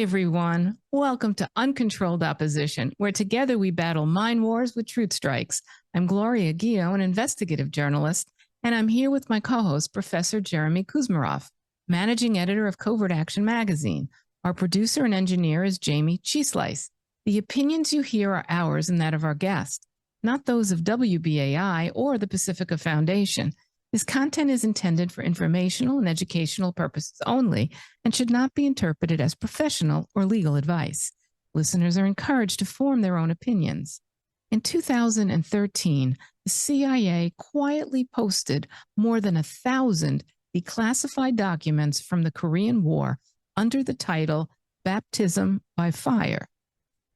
Hey everyone, welcome to Uncontrolled Opposition, where together we battle mind wars with truth strikes. I'm Gloria Guillo, an investigative journalist, and I'm here with my co-host, Professor Jeremy Kuzmarov, managing editor of Covert Action magazine. Our producer and engineer is Jayme, CheeseSlice. The opinions you hear are ours and that of our guest, not those of WBAI or the Pacifica Foundation. This content is intended for informational and educational purposes only and should not be interpreted as professional or legal advice. Listeners are encouraged to form their own opinions. In 2013, the CIA quietly posted more than 1,000 declassified documents from the Korean War under the title Baptism by Fire.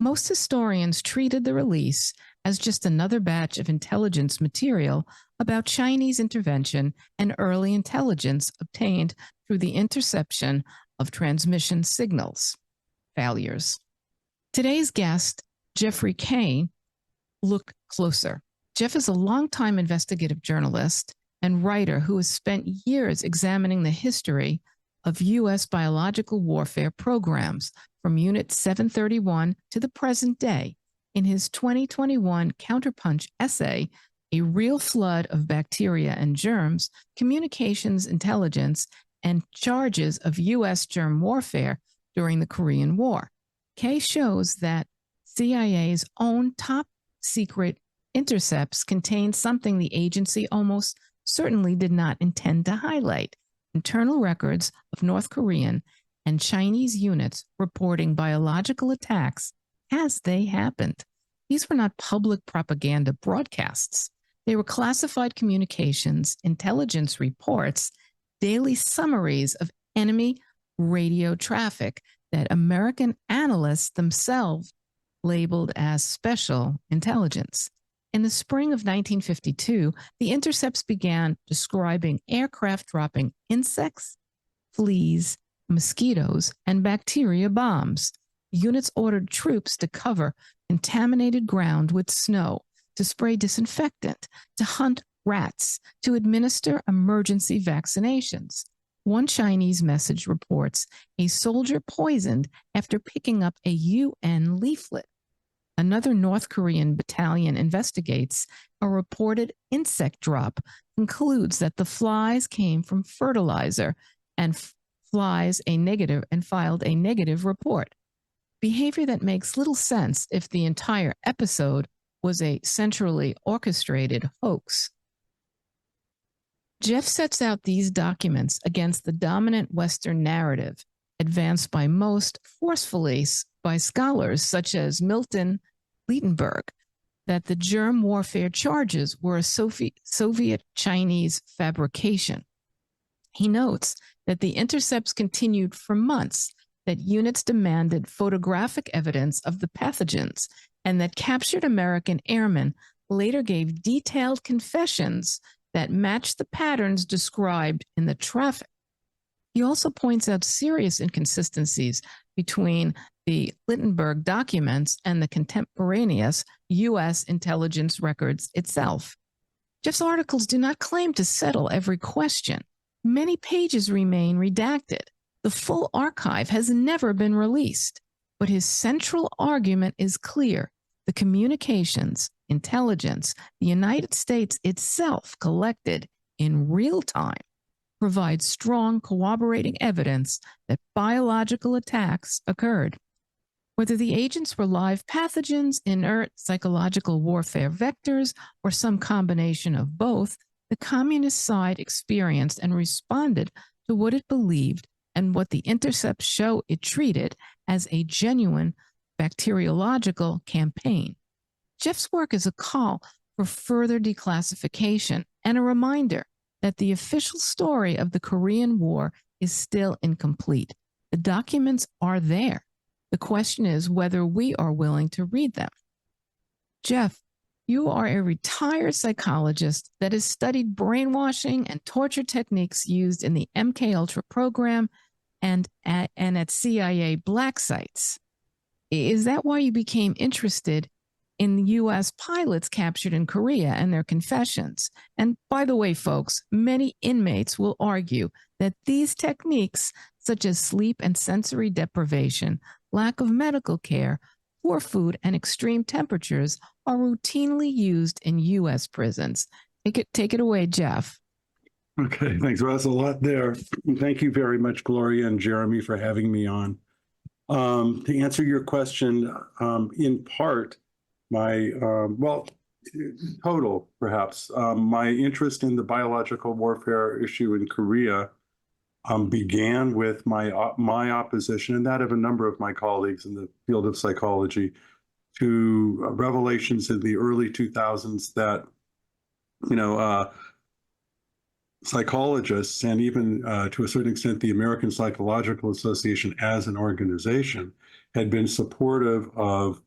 Most historians treated the release as just another batch of intelligence material about Chinese intervention and early intelligence obtained through the interception of transmission signals failures. Today's guest, Jeffrey Kaye, looked closer. Jeff is a longtime investigative journalist and writer who has spent years examining the history of U.S. biological warfare programs from Unit 731 to the present day. In his 2021 Counterpunch essay, A Real Flood of Bacteria and Germs, Communications Intelligence, and Charges of U.S. Germ Warfare During the Korean War, Kaye shows that CIA's own top secret intercepts contained something the agency almost certainly did not intend to highlight: internal records of North Korean and Chinese units reporting biological attacks as they happened. These were not public propaganda broadcasts. They were classified communications, intelligence reports, daily summaries of enemy radio traffic that American analysts themselves labeled as special intelligence. In the spring of 1952, the intercepts began describing aircraft dropping insects, fleas, mosquitoes, and bacteria bombs. Units ordered troops to cover contaminated ground with snow, to spray disinfectant, to hunt rats, to administer emergency vaccinations. One Chinese message reports a soldier poisoned after picking up a UN leaflet. Another North Korean battalion investigates a reported insect drop, concludes that the flies came from fertilizer, and filed a negative report. Behavior that makes little sense if the entire episode was a centrally orchestrated hoax. Jeff sets out these documents against the dominant Western narrative, advanced by most forcefully by scholars such as Milton Leitenberg, that the germ warfare charges were a Soviet-Chinese fabrication. He notes that the intercepts continued for months, that units demanded photographic evidence of the pathogens, and that captured American airmen later gave detailed confessions that matched the patterns described in the traffic. He also points out serious inconsistencies between the Leitenberg documents and the contemporaneous U.S. intelligence records itself. Jeff's articles do not claim to settle every question. Many pages remain redacted. The full archive has never been released, but his central argument is clear. The communications, intelligence, the United States itself collected in real time provides strong corroborating evidence that biological attacks occurred. Whether the agents were live pathogens, inert psychological warfare vectors, or some combination of both, the communist side experienced and responded to what it believed and what the intercepts show it treated as a genuine bacteriological campaign. Jeff's work is a call for further declassification and a reminder that the official story of the Korean War is still incomplete. The documents are there. The question is whether we are willing to read them. Jeff, you are a retired psychologist that has studied brainwashing and torture techniques used in the MKUltra program and at CIA black sites. Is that why you became interested in U.S. pilots captured in Korea and their confessions. And by the way, folks, many inmates will argue that these techniques, such as sleep and sensory deprivation, lack of medical care, poor food, and extreme temperatures, are routinely used in U.S. prisons. Take it away, Jeff. Okay, thanks. Well, that's a lot there. Thank you very much, Gloria and Jeremy, for having me on. To answer your question, in part, total perhaps, my interest in the biological warfare issue in Korea began with my opposition and that of a number of my colleagues in the field of psychology to revelations in the early 2000s that, psychologists and even to a certain extent the American Psychological Association as an organization had been supportive of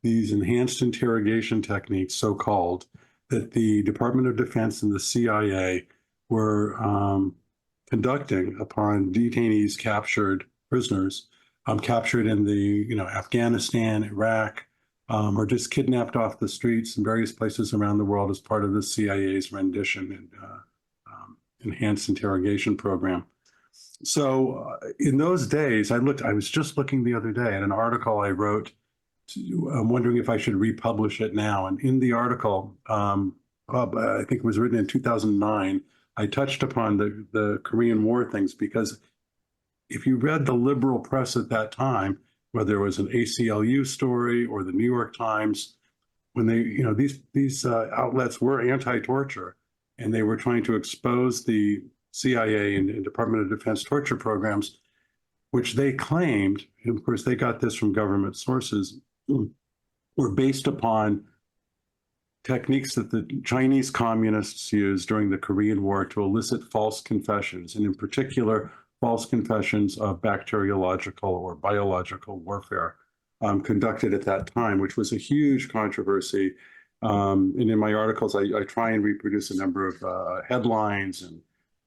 these enhanced interrogation techniques, so-called, that the Department of Defense and the CIA were conducting upon detainees captured, prisoners, captured in the Afghanistan, Iraq, or just kidnapped off the streets in various places around the world as part of the CIA's rendition and enhanced interrogation program. So in those days, I was just looking the other day at an article I wrote. I'm wondering if I should republish it now. And in the article, I think it was written in 2009, I touched upon the Korean War things, because if you read the liberal press at that time, whether it was an ACLU story or the New York Times, when these outlets were anti-torture, and they were trying to expose the CIA and Department of Defense torture programs, which they claimed, and of course they got this from government sources, were based upon techniques that the Chinese communists used during the Korean War to elicit false confessions, and in particular, false confessions of bacteriological or biological warfare conducted at that time, which was a huge controversy. And in my articles, I try and reproduce a number of headlines and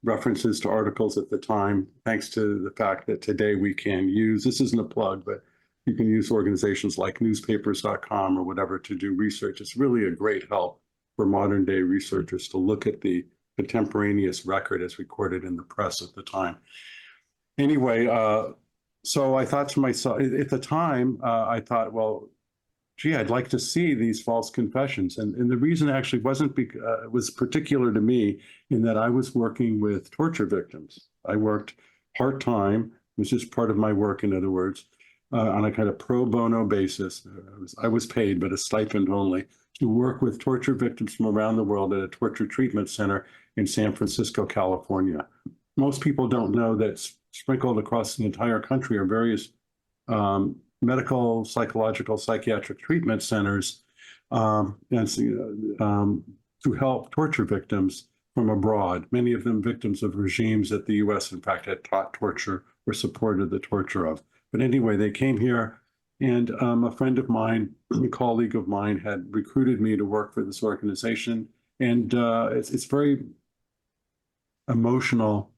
references to articles at the time, thanks to the fact that today we can use, this isn't a plug, but you can use organizations like newspapers.com or whatever to do research. It's really a great help for modern day researchers to look at the contemporaneous record as recorded in the press at the time. Anyway, so I thought to myself, at the time, I thought, well, gee, I'd like to see these false confessions. And the reason actually was particular to me in that I was working with torture victims. I worked part-time, it was just part of my work, in other words, on a kind of pro bono basis. I was paid, but a stipend only, to work with torture victims from around the world at a torture treatment center in San Francisco, California. Most people don't know that sprinkled across the entire country are various medical, psychological, psychiatric treatment centers to help torture victims from abroad, many of them victims of regimes that the US, in fact, had taught torture or supported the torture of. But anyway, they came here, and a friend of mine, a colleague of mine, had recruited me to work for this organization. And it's very emotional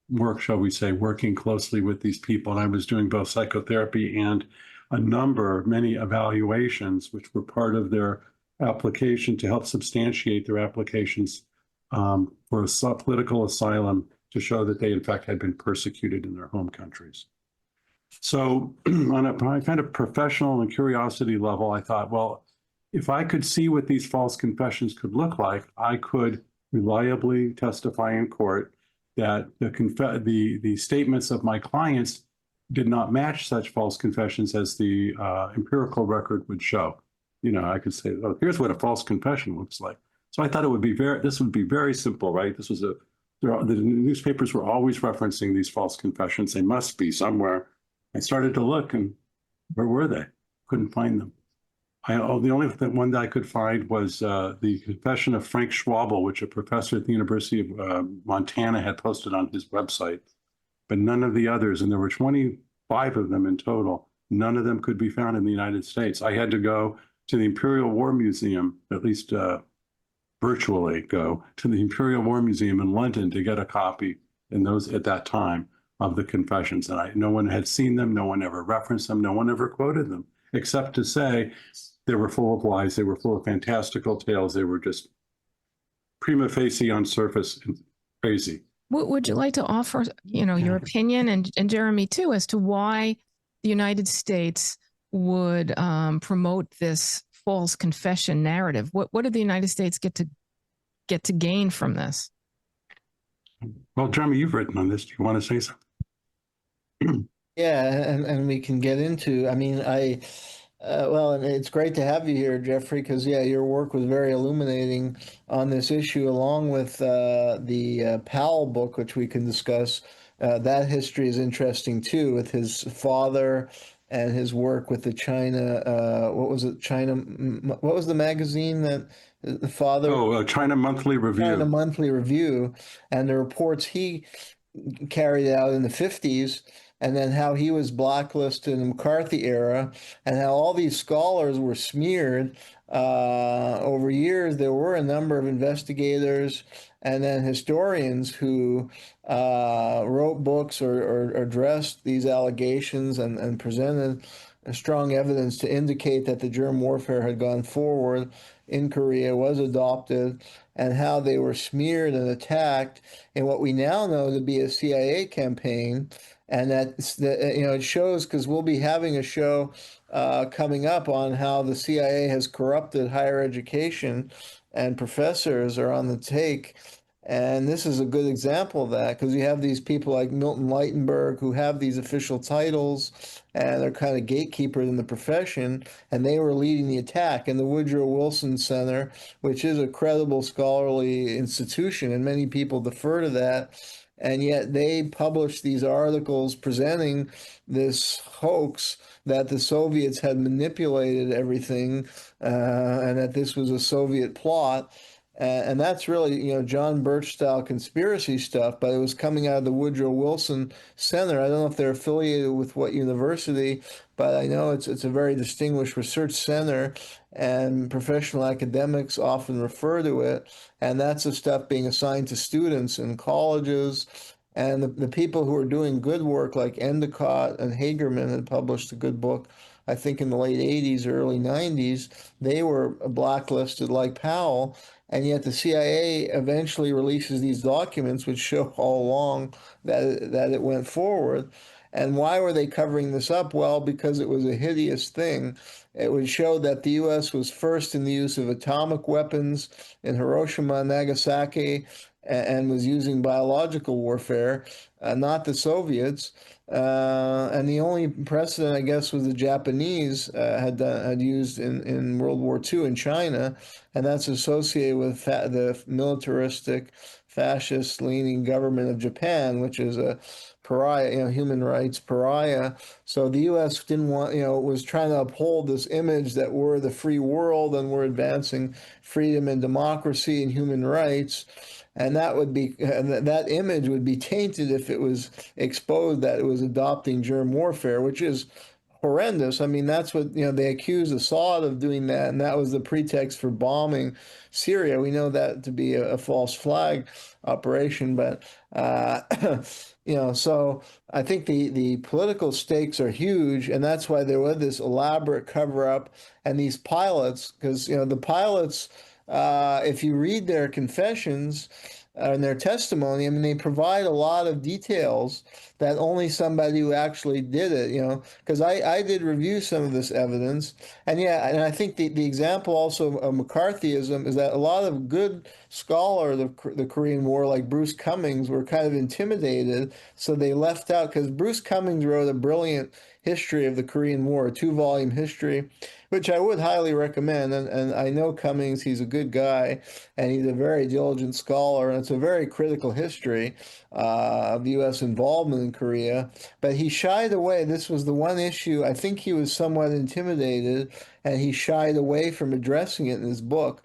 work, shall we say, working closely with these people. And I was doing both psychotherapy and many evaluations, which were part of their application to help substantiate their applications for a political asylum, to show that they, in fact, had been persecuted in their home countries. So on a kind of professional and curiosity level, I thought, well, if I could see what these false confessions could look like, I could reliably testify in court that the statements of my clients did not match such false confessions as the empirical record would show. I could say, oh, here's what a false confession looks like. So I thought this would be very simple, right? The newspapers were always referencing these false confessions. They must be somewhere. I started to look, and where were they? Couldn't find them. The only one that I could find was the confession of Frank Schwabel, which a professor at the University of Montana had posted on his website, but none of the others, and there were 25 of them in total, none of them could be found in the United States. I had to go to the Imperial War Museum, at least virtually go to the Imperial War Museum in London to get a copy at that time of the confessions. And no one had seen them, no one ever referenced them, no one ever quoted them. except to say they were full of lies. They were full of fantastical tales. They were just prima facie on surface and crazy. Would you like to offer, your opinion and Jeremy too, as to why the United States would promote this false confession narrative? What did the United States get to gain from this? Well, Jeremy, you've written on this. Do you want to say something? Yeah, and we can get into, I mean, well, and it's great to have you here, Jeffrey, because, yeah, your work was very illuminating on this issue, along with the Powell book, which we can discuss. That history is interesting, too, with his father and his work with the China, what was it, what was the magazine that the father? Oh, China Monthly Review. China Monthly Review, and the reports he carried out in the 50s, and then how he was blacklisted in the McCarthy era, and how all these scholars were smeared over years. There were a number of investigators and then historians who wrote books or addressed these allegations and presented strong evidence to indicate that the germ warfare had gone forward in Korea, was adopted, and how they were smeared and attacked in what we now know to be a CIA campaign. And it shows, because we'll be having a show coming up on how the CIA has corrupted higher education and professors are on the take. And this is a good example of that, because you have these people like Milton Lightenberg who have these official titles and they're kind of gatekeepers in the profession, and they were leading the attack. And the Woodrow Wilson Center, which is a credible scholarly institution, and many people defer to that, and yet they published these articles presenting this hoax that the Soviets had manipulated everything and that this was a Soviet plot. And that's really, John Birch style conspiracy stuff, but it was coming out of the Woodrow Wilson Center. I don't know if they're affiliated with what university, but I know it's a very distinguished research center, and professional academics often refer to it. And that's the stuff being assigned to students in colleges. And the people who are doing good work, like Endicott and Hagerman, had published a good book, I think in the late 80s, early 90s, they were blacklisted like Powell. And yet the CIA eventually releases these documents which show all along that it went forward. And why were they covering this up? Well, because it was a hideous thing. It would show that the U.S. was first in the use of atomic weapons in Hiroshima and Nagasaki, and was using biological warfare, not the Soviets. And the only precedent, I guess, was the Japanese had used in World War II in China, and that's associated with the militaristic, fascist-leaning government of Japan, which is a pariah, human rights pariah. So the U.S. didn't want, was trying to uphold this image that we're the free world and we're advancing freedom and democracy and human rights. And that image would be tainted if it was exposed that it was adopting germ warfare, which is horrendous. I mean, that's what, they accused Assad of doing that, and that was the pretext for bombing Syria. We know that to be a false flag operation, but, so I think the political stakes are huge, and that's why there was this elaborate cover-up and these pilots, because, the pilots, if you read their confessions and their testimony, I mean, they provide a lot of details that only somebody who actually did it, because I did review some of this evidence. And and I think the example also of McCarthyism is that a lot of good scholars of the Korean War, like Bruce Cummings, were kind of intimidated. So they left out, because Bruce Cummings wrote a brilliant history of the Korean War, a 2-volume history, which I would highly recommend. And I know Cummings, he's a good guy, and he's a very diligent scholar, and it's a very critical history of the U.S. involvement in Korea. But he shied away. This was the one issue. I think he was somewhat intimidated, and he shied away from addressing it in his book.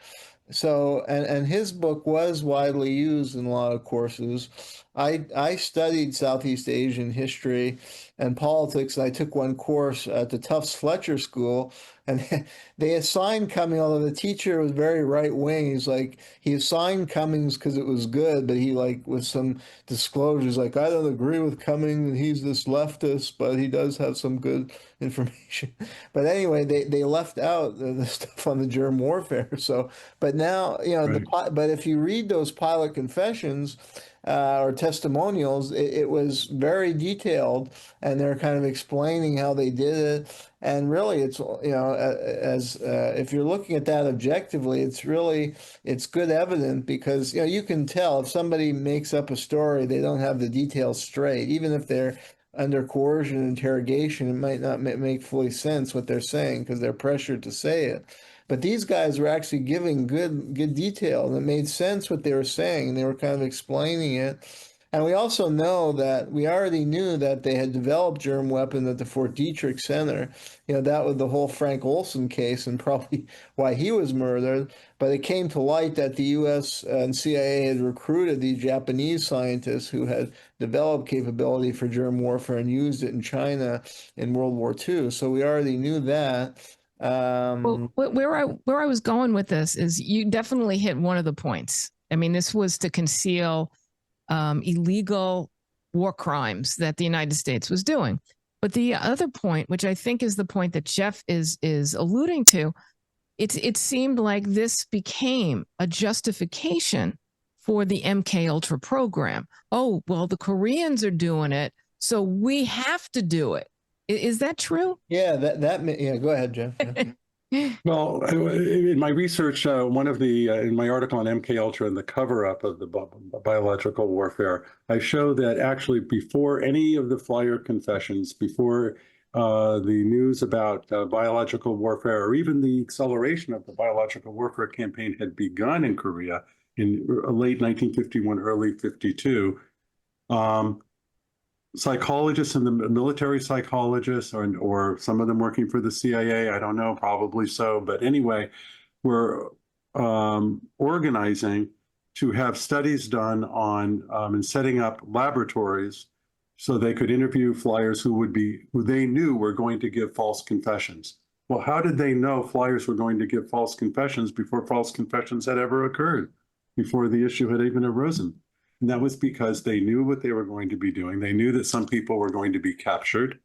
So, and his book was widely used in a lot of courses. I studied Southeast Asian history and politics, and I took one course at the Tufts Fletcher School, And they assigned Cummings, although the teacher was very right wing. He's like, he assigned Cummings because it was good, but he like with some disclosures like, I don't agree with Cummings and he's this leftist, but he does have some good information. But anyway, they left out the stuff on the germ warfare. So, but now, you know, Right. but if you read those pilot confessions, or testimonials, it was very detailed, and they're kind of explaining how they did it. And really, it's, you know, as if you're looking at that objectively, it's good evidence because, you know, you can tell if somebody makes up a story, they don't have the details straight, even if they're under coercion and interrogation, it might not make fully sense what they're saying because they're pressured to say it. But these guys were actually giving good detail, and it made sense what they were saying, and they were kind of explaining it. And we also know that we already knew that they had developed germ weapons at the Fort Detrick Center. You know, that was the whole Frank Olson case and probably why he was murdered. But it came to light that the U.S. and CIA had recruited these Japanese scientists who had developed capability for germ warfare and used it in China in World War II. So we already knew that. Well, where I was going with this is you definitely hit one of the points. I mean, this was to conceal illegal war crimes that the United States was doing. But the other point, which I think is the point that Jeff is alluding to, it seemed like this became a justification for the MK Ultra program. Oh, well, the Koreans are doing it, so we have to do it. Is that true? Yeah, yeah. Go ahead, Jeff. Yeah. Well, in my research, one of the in my article on MK Ultra and the cover-up of the biological warfare, I show that actually before any of the flyer confessions, before the news about biological warfare, or even the acceleration of the biological warfare campaign had begun in Korea in late 1951, early 52. Psychologists and the military psychologists, or some of them working for the CIA, I don't know, probably so. But anyway, were organizing to have studies done on and setting up laboratories so they could interview flyers who they knew were going to give false confessions. Well, how did they know flyers were going to give false confessions before false confessions had ever occurred, before the issue had even arisen? And that was because they knew what they were going to be doing. They knew that some people were going to be captured,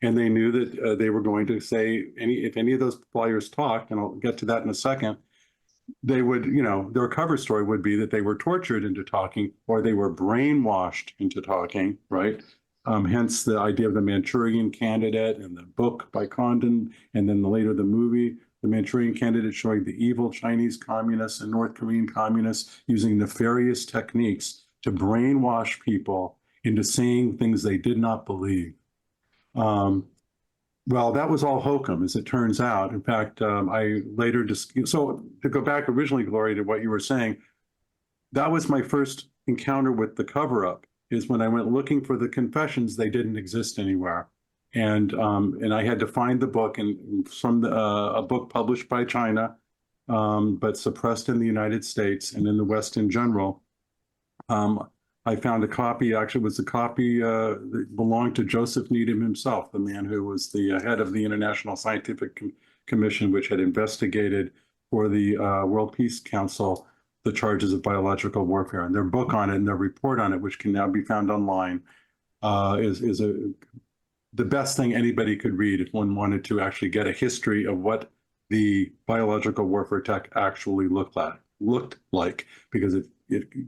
and they knew that they were going to say if any of those flyers talked, and I'll get to that in a second, they would, you know, their cover story would be that they were tortured into talking, or they were brainwashed into talking, right? Hence the idea of the Manchurian Candidate and the book by Condon, and then later the movie, The Manchurian Candidate, showing the evil Chinese communists and North Korean communists using nefarious techniques to brainwash people into saying things they did not believe. Well, that was all hokum, as it turns out. In fact, I later so to go back originally, Gloria, to what you were saying, that was my first encounter with the cover-up, is when I went looking for the confessions, they didn't exist anywhere. And I had to find the book, and from a book published by China, but suppressed in the United States and in the West in general. I found a copy, actually it was a copy that belonged to Joseph Needham himself, the man who was the head of the International Scientific Commission, which had investigated for the World Peace Council the charges of biological warfare. And their book on it and their report on it, which can now be found online, is the best thing anybody could read if one wanted to actually get a history of what the biological warfare tech actually looked like, because it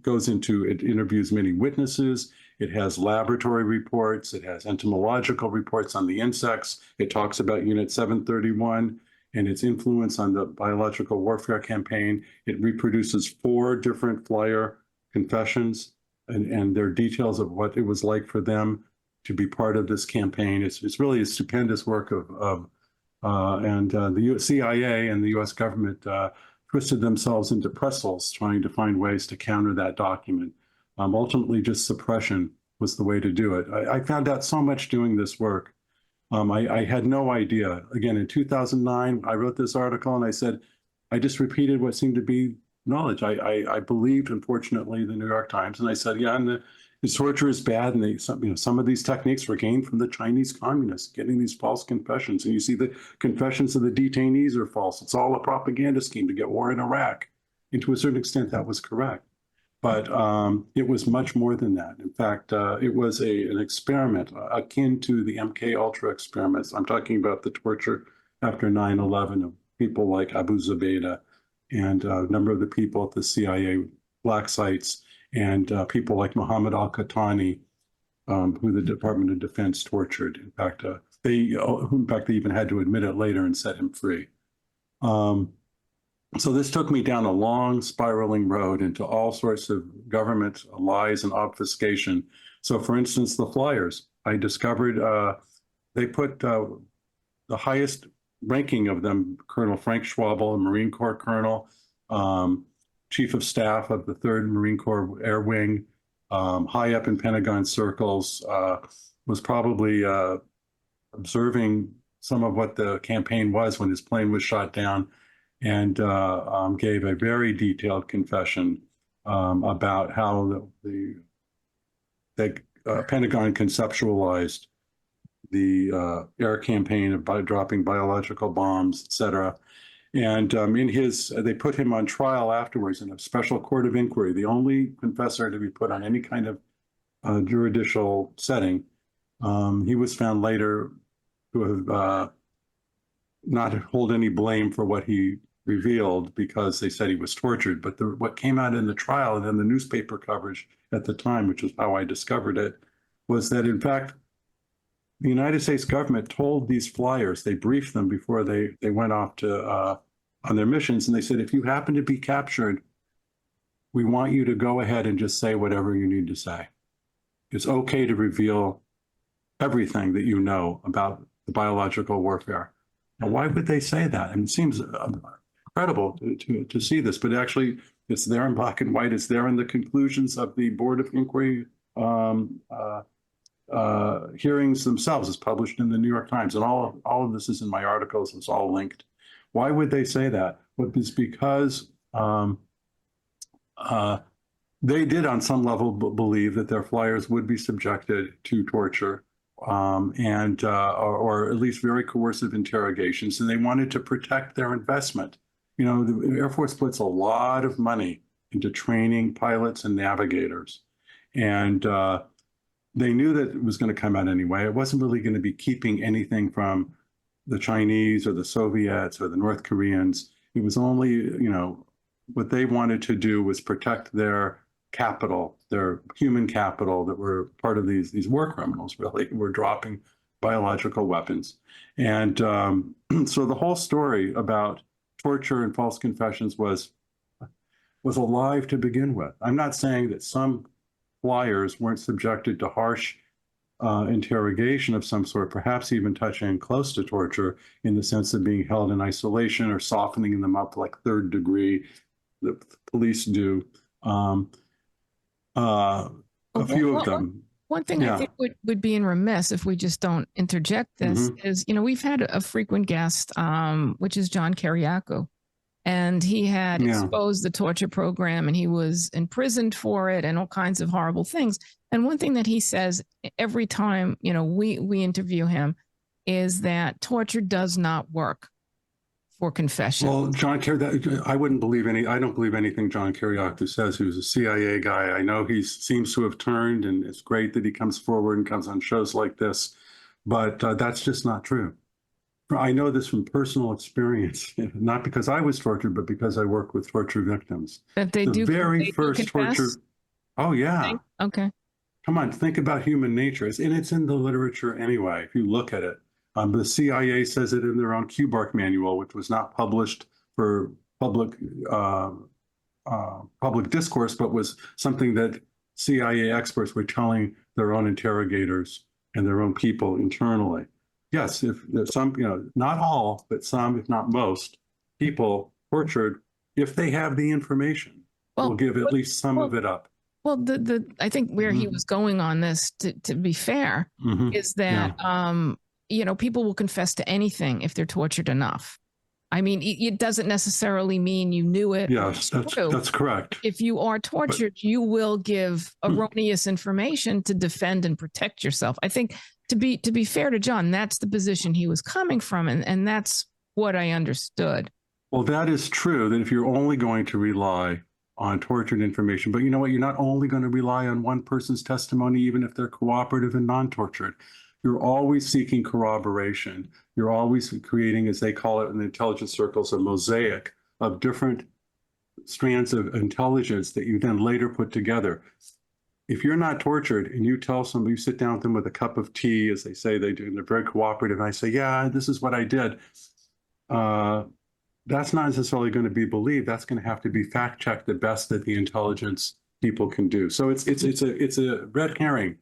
goes into, it interviews many witnesses, it has laboratory reports, it has entomological reports on the insects, it talks about Unit 731 and its influence on the biological warfare campaign. It reproduces 4 different flyer confessions and their details of what it was like for them to be part of this campaign. It's really a stupendous work the CIA and the US government twisted themselves into pretzels trying to find ways to counter that document. Ultimately, just suppression was the way to do it. I found out so much doing this work. I had no idea. Again, in 2009, I wrote this article and I said, I just repeated what seemed to be knowledge. I believed, unfortunately, the New York Times. And I said, yeah, the torture is bad, and some of these techniques were gained from the Chinese communists, getting these false confessions. And you see the confessions of the detainees are false. It's all a propaganda scheme to get war in Iraq. And to a certain extent, that was correct. But it was much more than that. In fact, it was an experiment akin to the MK Ultra experiments. I'm talking about the torture after 9/11 of people like Abu Zubaydah and a number of the people at the CIA black sites, and people like Muhammad al-Qahtani, who the Department of Defense tortured. In fact, they even had to admit it later and set him free. So this took me down a long spiraling road into all sorts of government lies and obfuscation. So for instance, the flyers, I discovered they put the highest ranking of them, Colonel Frank Schwabel, a Marine Corps colonel, Chief of Staff of the 3rd Marine Corps Air Wing, high up in Pentagon circles, was probably observing some of what the campaign was when his plane was shot down, and gave a very detailed confession about how the Pentagon conceptualized the air campaign of dropping biological bombs, et cetera. And they put him on trial afterwards in a special court of inquiry, the only confessor to be put on any kind of judicial setting. He was found later to have not hold any blame for what he revealed, because they said he was tortured. But what came out in the trial and then the newspaper coverage at the time, which is how I discovered it, was that in fact, the United States government told these flyers, they briefed them before they went off to on their missions, and they said, if you happen to be captured, we want you to go ahead and just say whatever you need to say. It's okay to reveal everything that you know about the biological warfare. Now, why would they say that? And it seems incredible to see this, but actually it's there in black and white. It's there in the conclusions of the Board of Inquiry hearings themselves. It's published in the New York Times, and all of this is in my articles. It's all linked. Why would they say that? Well, it's because they did on some level believe that their flyers would be subjected to torture or at least very coercive interrogations, and they wanted to protect their investment. You know, the Air Force puts a lot of money into training pilots and navigators, and they knew that it was going to come out anyway. It wasn't really going to be keeping anything from the Chinese or the Soviets or the North Koreans. It was only, you know, what they wanted to do was protect their capital, their human capital that were part of these war criminals, really, who were dropping biological weapons. And so the whole story about torture and false confessions was alive to begin with. I'm not saying that some flyers weren't subjected to harsh interrogation of some sort, perhaps even touching close to torture in the sense of being held in isolation or softening them up like 3rd degree, the police do. A few of them. One thing I think would be in remiss if we just don't interject this is, you know, we've had a frequent guest, which is John Kiriakou, and he had exposed the torture program, and he was imprisoned for it and all kinds of horrible things. And one thing that he says every time, you know, we interview him is that torture does not work for confession. Well, John Kiriakou, I don't believe anything John Kiriakou says. He was a CIA guy. I know he seems to have turned, and it's great that he comes forward and comes on shows like this, but that's just not true. I know this from personal experience, not because I was tortured, but because I work with torture victims. That they do. The very first torture. Oh, yeah. Okay. Come on, think about human nature. And it's in the literature anyway, if you look at it. The CIA says it in their own QBARC manual, which was not published for public discourse, but was something that CIA experts were telling their own interrogators and their own people internally. Yes, if there's some, you know, not all, but some, if not most, people tortured, if they have the information, will give at least some of it up. Well, I think where he was going on this, to be fair, is that you know, people will confess to anything if they're tortured enough. I mean, it doesn't necessarily mean you knew it. Yes, that's correct. If you are tortured, you will give erroneous information to defend and protect yourself. I think to be fair to John, that's the position he was coming from, and that's what I understood. Well, that is true, that if you're only going to rely on tortured information, but you know what, you're not only going to rely on one person's testimony, even if they're cooperative and non-tortured. You're always seeking corroboration. You're always creating, as they call it in the intelligence circles, a mosaic of different strands of intelligence that you then later put together. If you're not tortured and you tell somebody, you sit down with them with a cup of tea, as they say they do, and they're very cooperative, and I say, yeah, this is what I did. That's not necessarily going to be believed. That's going to have to be fact-checked the best that the intelligence people can do. So it's a red herring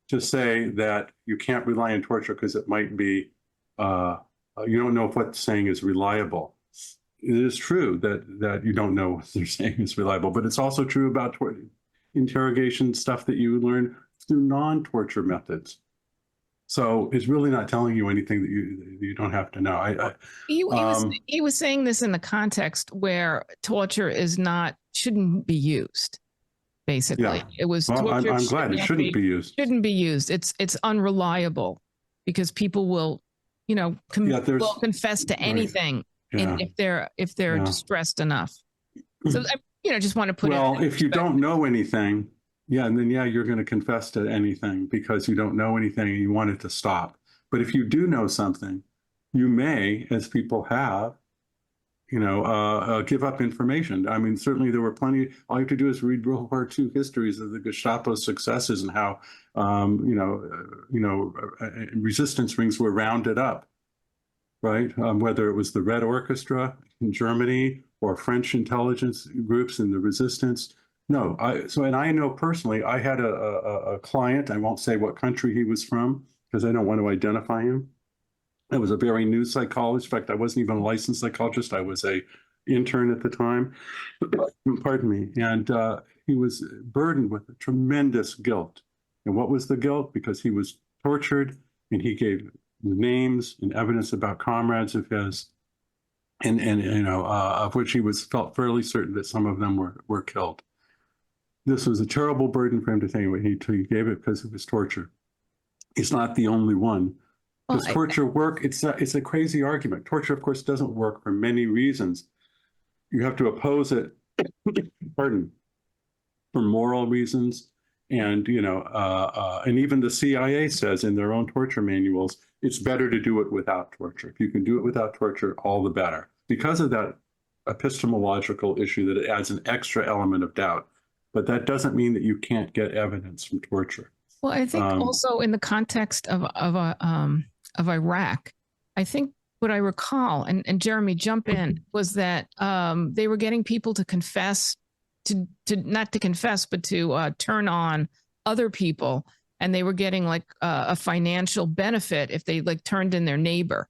to say that you can't rely on torture because it might be, you don't know if what they're saying is reliable. It is true that you don't know what they're saying is reliable, but it's also true about interrogation stuff that you learn through non-torture methods. So it's really not telling you anything that you don't have to know. He was saying this in the context where torture shouldn't be used. Basically, yeah. It was. Well, torture I'm glad it shouldn't be used. Shouldn't be used. It's unreliable because people will, will confess to anything if they're distressed enough. So just want to put. Well, if you don't know anything. Yeah, and then you're going to confess to anything because you don't know anything and you want it to stop. But if you do know something, you may, as people have, give up information. I mean, certainly there were plenty. All you have to do is read World War II histories of the Gestapo's successes and how, resistance rings were rounded up, right? Whether it was the Red Orchestra in Germany or French intelligence groups in the resistance. No, and I know personally, I had a client, I won't say what country he was from because I don't want to identify him. I was a very new psychologist. In fact, I wasn't even a licensed psychologist. I was a intern at the time, pardon me. And he was burdened with a tremendous guilt. And what was the guilt? Because he was tortured and he gave names and evidence about comrades of his, and of which he felt fairly certain that some of them were killed. This was a terrible burden for him to think, he gave it because of his torture. He's not the only one. Does torture work? It's a crazy argument. Torture, of course, doesn't work for many reasons. You have to oppose it, pardon, for moral reasons. And, and even the CIA says in their own torture manuals, it's better to do it without torture. If you can do it without torture, all the better. Because of that epistemological issue that it adds an extra element of doubt. But that doesn't mean that you can't get evidence from torture. Well, I think also in the context of Iraq, I think what I recall, and Jeremy, jump in, was that they were getting people to confess, to not to confess, but to turn on other people, and they were getting like a financial benefit if they turned in their neighbor.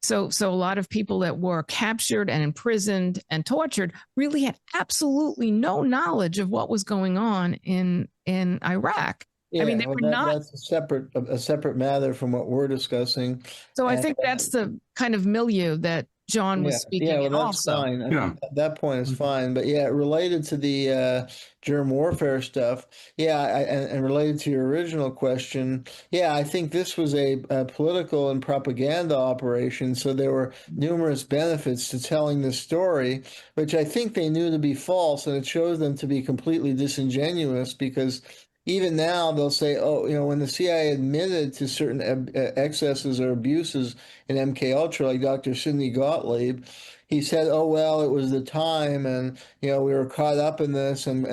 So a lot of people that were captured and imprisoned and tortured really had absolutely no knowledge of what was going on in Iraq. Yeah, I mean, they were not. That's a separate matter from what we're discussing. So I think that's the kind of milieu that John was speaking. Yeah, well, that's also fine. At that point is fine. But related to the germ warfare stuff, and related to your original question, I think this was a political and propaganda operation. So there were numerous benefits to telling this story, which I think they knew to be false, and it shows them to be completely disingenuous because even now they'll say, when the CIA admitted to certain excesses or abuses in MKUltra, like Dr. Sidney Gottlieb, he said, "Oh well, it was the time, and we were caught up in this, and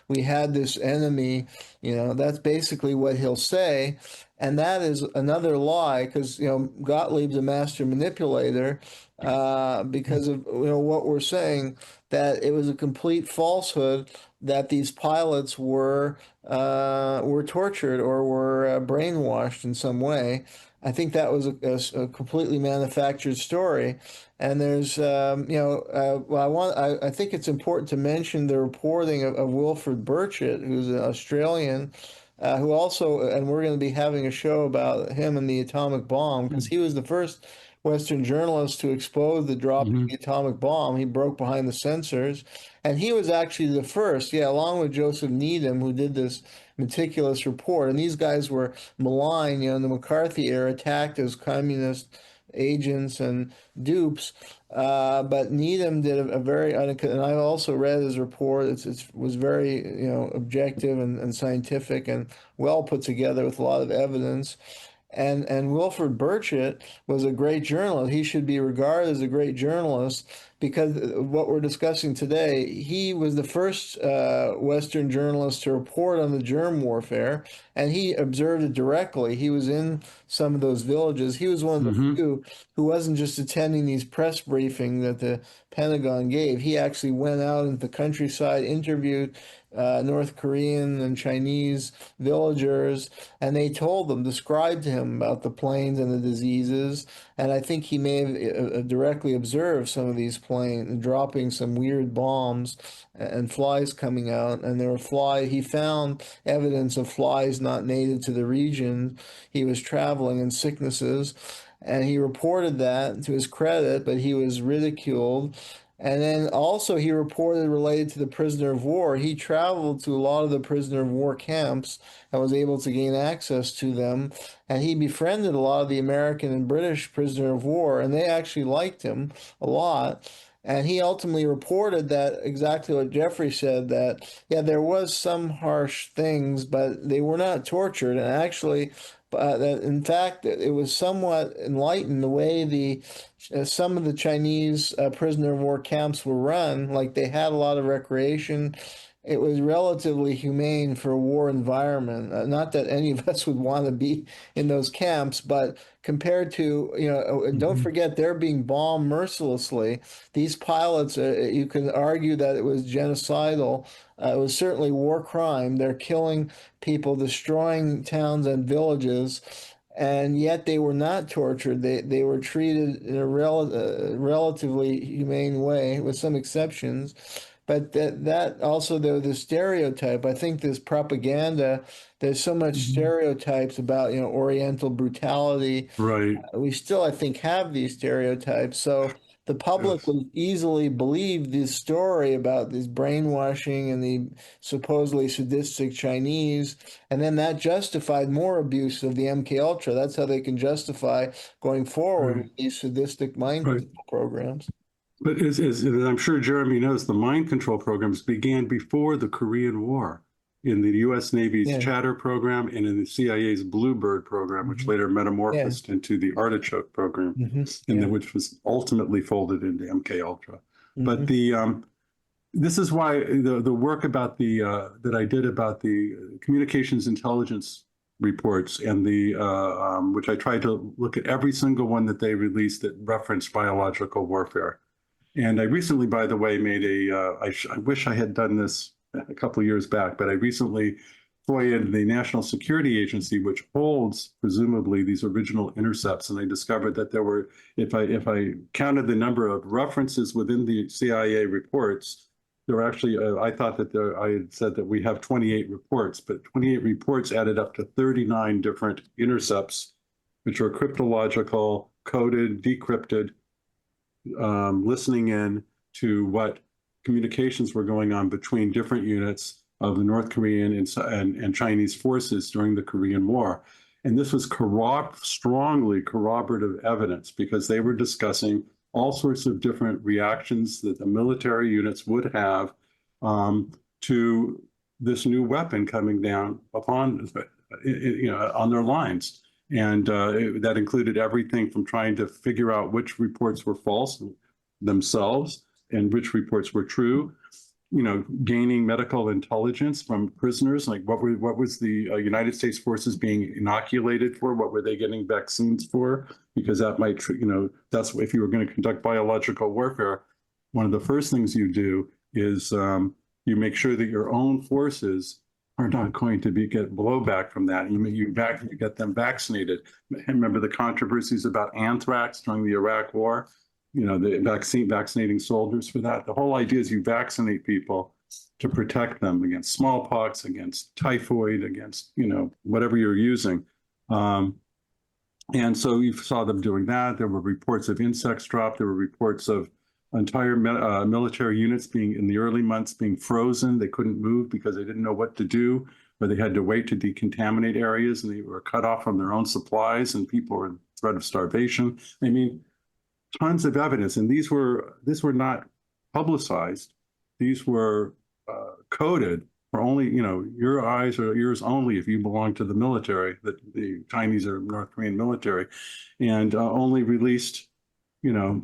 we had this enemy." That's basically what he'll say, and that is another lie because Gottlieb's a master manipulator because of what we're saying, that it was a complete falsehood that these pilots were tortured or were brainwashed in some way. I think that was a completely manufactured story. And there's, I think it's important to mention the reporting of Wilfred Burchett, who's an Australian, who also, and we're going to be having a show about him and the atomic bomb, because he was the first Western journalists to expose the dropping of the atomic bomb. He broke behind the censors. And he was actually the first, along with Joseph Needham, who did this meticulous report. And these guys were maligned, in the McCarthy era, attacked as communist agents and dupes. But Needham did a very, and I also read his report. It was very, objective and scientific and well put together with a lot of evidence. And Wilfred Burchett was a great journalist. He should be regarded as a great journalist because what we're discussing today, he was the first Western journalist to report on the germ warfare, and he observed it directly. He was in some of those villages. He was one of the few who wasn't just attending these press briefings that the Pentagon gave. He actually went out into the countryside, interviewed North Korean and Chinese villagers, and they told them, described to him about the planes and the diseases. And I think he may have directly observed some of these planes dropping some weird bombs and flies coming out. And there were he found evidence of flies not native to the region he was traveling and sicknesses. And he reported that to his credit, but he was ridiculed. And then also he reported related to the prisoner of war. He traveled to a lot of the prisoner of war camps and was able to gain access to them. And he befriended a lot of the American and British prisoner of war, and they actually liked him a lot. And he ultimately reported that exactly what Jeffrey said, that, there was some harsh things, but they were not tortured. And actually, that in fact, it was somewhat enlightened the way some of the Chinese prisoner of war camps were run. Like they had a lot of recreation. It was relatively humane for a war environment. Not that any of us would want to be in those camps, but compared to, don't forget they're being bombed mercilessly. These pilots, you can argue that it was genocidal. It was certainly war crime. They're killing people, destroying towns and villages, and yet they were not tortured. They were treated in a relatively humane way, with some exceptions. But that also, though, the stereotype, I think this propaganda, there's so much stereotypes about, Oriental brutality. Right. We still, I think, have these stereotypes. So the public would easily believe this story about this brainwashing and the supposedly sadistic Chinese, and then that justified more abuse of the MK Ultra. That's how they can justify going forward with these sadistic mind control programs. But as I'm sure Jeremy knows, the mind control programs began before the Korean War in the U.S. Navy's Chatter program and in the CIA's Bluebird program, which later metamorphosed into the Artichoke program, which was ultimately folded into MK Ultra. But this is why the work about that I did about the communications intelligence reports and which I tried to look at every single one that they released that referenced biological warfare. And I recently, by the way, made I wish I had done this a couple of years back, but I recently FOIA'd the National Security Agency, which holds presumably these original intercepts. And I discovered that there were, if I counted the number of references within the CIA reports, there were actually, I thought that I had said that we have 28 reports, but 28 reports added up to 39 different intercepts, which are cryptological, coded, decrypted, listening in to what communications were going on between different units of the North Korean and Chinese forces during the Korean War. And this was strongly corroborative evidence because they were discussing all sorts of different reactions that the military units would have to this new weapon coming down upon, on their lines. And that included everything from trying to figure out which reports were false themselves and which reports were true, gaining medical intelligence from prisoners, like what was the United States forces being inoculated for? What were they getting vaccines for? Because that might, that's if you were going to conduct biological warfare, one of the first things you do is you make sure that your own forces are not going to get blowback from that. You get them vaccinated. Remember the controversies about anthrax during the Iraq War? The vaccinating soldiers for that. The whole idea is you vaccinate people to protect them against smallpox, against typhoid, against, whatever you're using. And so you saw them doing that. There were reports of insects dropped. There were reports of entire military units being, in the early months, being frozen. They couldn't move because they didn't know what to do, or they had to wait to decontaminate areas, and they were cut off from their own supplies, and people were in threat of starvation. I mean, tons of evidence, and these were not publicized. These were coded for only, your eyes or ears only if you belong to the military, the Chinese or North Korean military, and only released,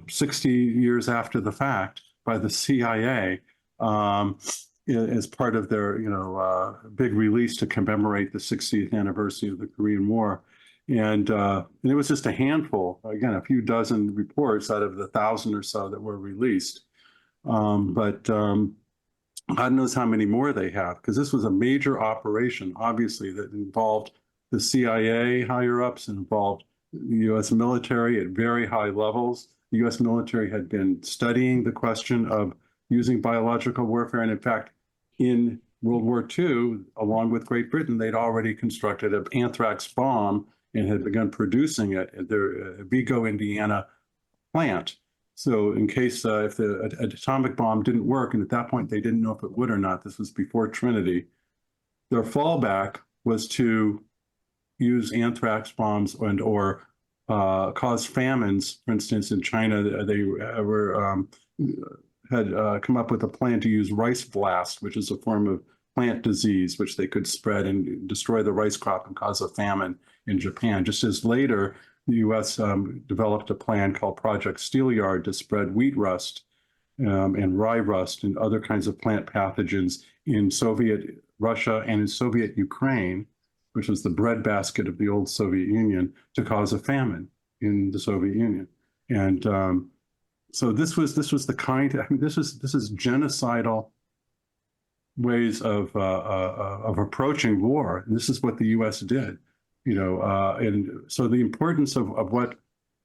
60 years after the fact by the CIA as part of their, big release to commemorate the 60th anniversary of the Korean War. And it was just a handful, again, a few dozen reports out of the 1,000 or so that were released. But God knows how many more they have, because this was a major operation, obviously, that involved the CIA higher-ups, involved the U.S. military at very high levels. The U.S. military had been studying the question of using biological warfare, and in fact, in World War II, along with Great Britain, they'd already constructed an anthrax bomb and had begun producing it at their Vigo, Indiana plant. So in case if the atomic bomb didn't work, and at that point they didn't know if it would or not, this was before Trinity, their fallback was to use anthrax bombs or cause famines. For instance, in China, they had come up with a plan to use rice blast, which is a form of plant disease, which they could spread and destroy the rice crop and cause a famine in Japan. Just as later, the U.S. developed a plan called Project Steelyard to spread wheat rust and rye rust and other kinds of plant pathogens in Soviet Russia and in Soviet Ukraine, which was the breadbasket of the old Soviet Union, to cause a famine in the Soviet Union. And so this was the kind. This is genocidal ways of approaching war. And this is what the U.S. did. And so the importance of what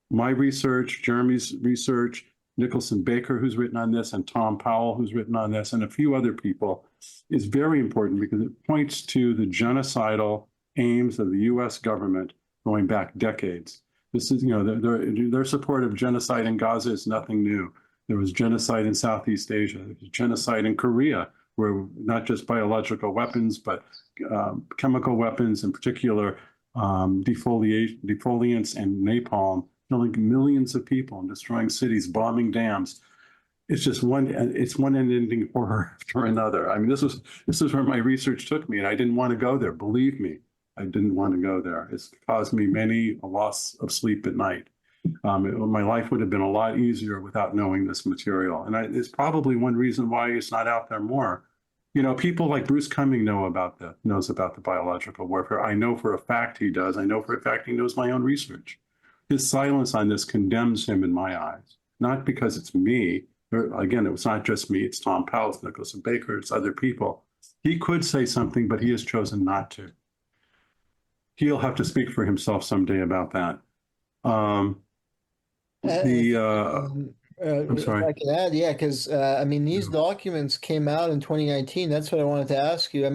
my research, Jeremy's research, Nicholson Baker, who's written on this, and Tom Powell, who's written on this, and a few other people, is very important because it points to the genocidal aims of the U.S. government going back decades. This is, their support of genocide in Gaza is nothing new. There was genocide in Southeast Asia. There was genocide in Korea, where not just biological weapons, but chemical weapons, in particular, defoliants and napalm, killing millions of people and destroying cities, bombing dams. It's just one unending horror after another. I mean, this is where my research took me, and I didn't want to go there. Believe me, I didn't want to go there. It's caused me many a loss of sleep at night. My life would have been a lot easier without knowing this material. And it's probably one reason why it's not out there more. People like Bruce Cumming knows about the biological warfare. I know for a fact he does. I know for a fact he knows my own research. His silence on this condemns him in my eyes, not because it's me. Again, it was not just me. It's Tom Powell, it's Nicholson Baker, it's other people. He could say something, but he has chosen not to. He'll have to speak for himself someday about that. I'm sorry. If I can add, yeah, because these documents came out in 2019. That's what I wanted to ask you.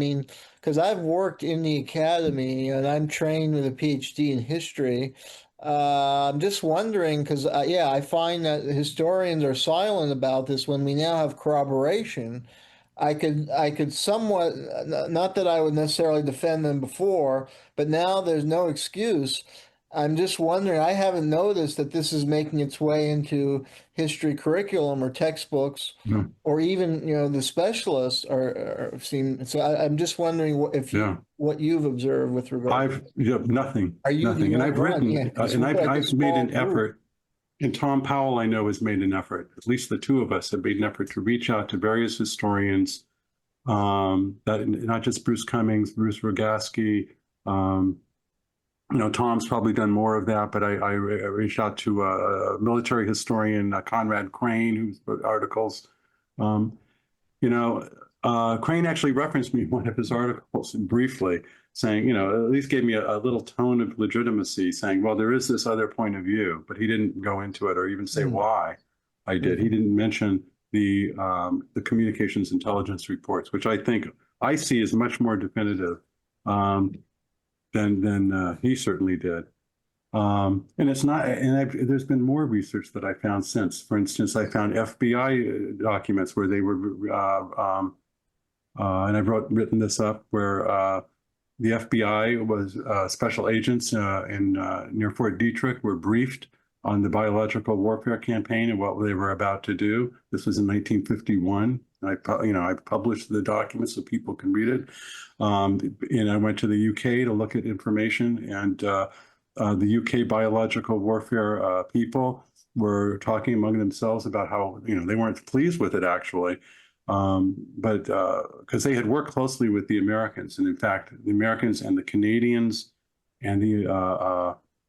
Because I've worked in the academy and I'm trained with a PhD in history. I'm just wondering, because I find that historians are silent about this when we now have corroboration. I could somewhat, not that I would necessarily defend them before, but now there's no excuse. I'm just wondering, I haven't noticed that this is making its way into history curriculum or textbooks, or even, the specialists are seen. So I'm just wondering what you've observed with regard to nothing. Are you nothing. And I've written, and I've made an effort, and Tom Powell, I know, has made an effort. At least the two of us have made an effort to reach out to various historians, that not just Bruce Cummings, Bruce Rogaski, Tom's probably done more of that, but I reached out to a military historian, Conrad Crane, who's wrote articles. Crane actually referenced me in one of his articles briefly, saying, at least gave me a little tone of legitimacy, saying, well, there is this other point of view, but he didn't go into it or even say why I did. He didn't mention the communications intelligence reports, which I see as much more definitive than he certainly did. And it's not, and there's been more research that I found since. For instance, I found FBI documents where they were, and I've written this up, where the FBI was special agents in near Fort Detrick were briefed on the biological warfare campaign and what they were about to do. This was in 1951. I've published the documents so people can read it. And I went to the UK to look at information, and the UK biological warfare people were talking among themselves about how, they weren't pleased with it actually. But because they had worked closely with the Americans, and in fact, the Americans and the Canadians and the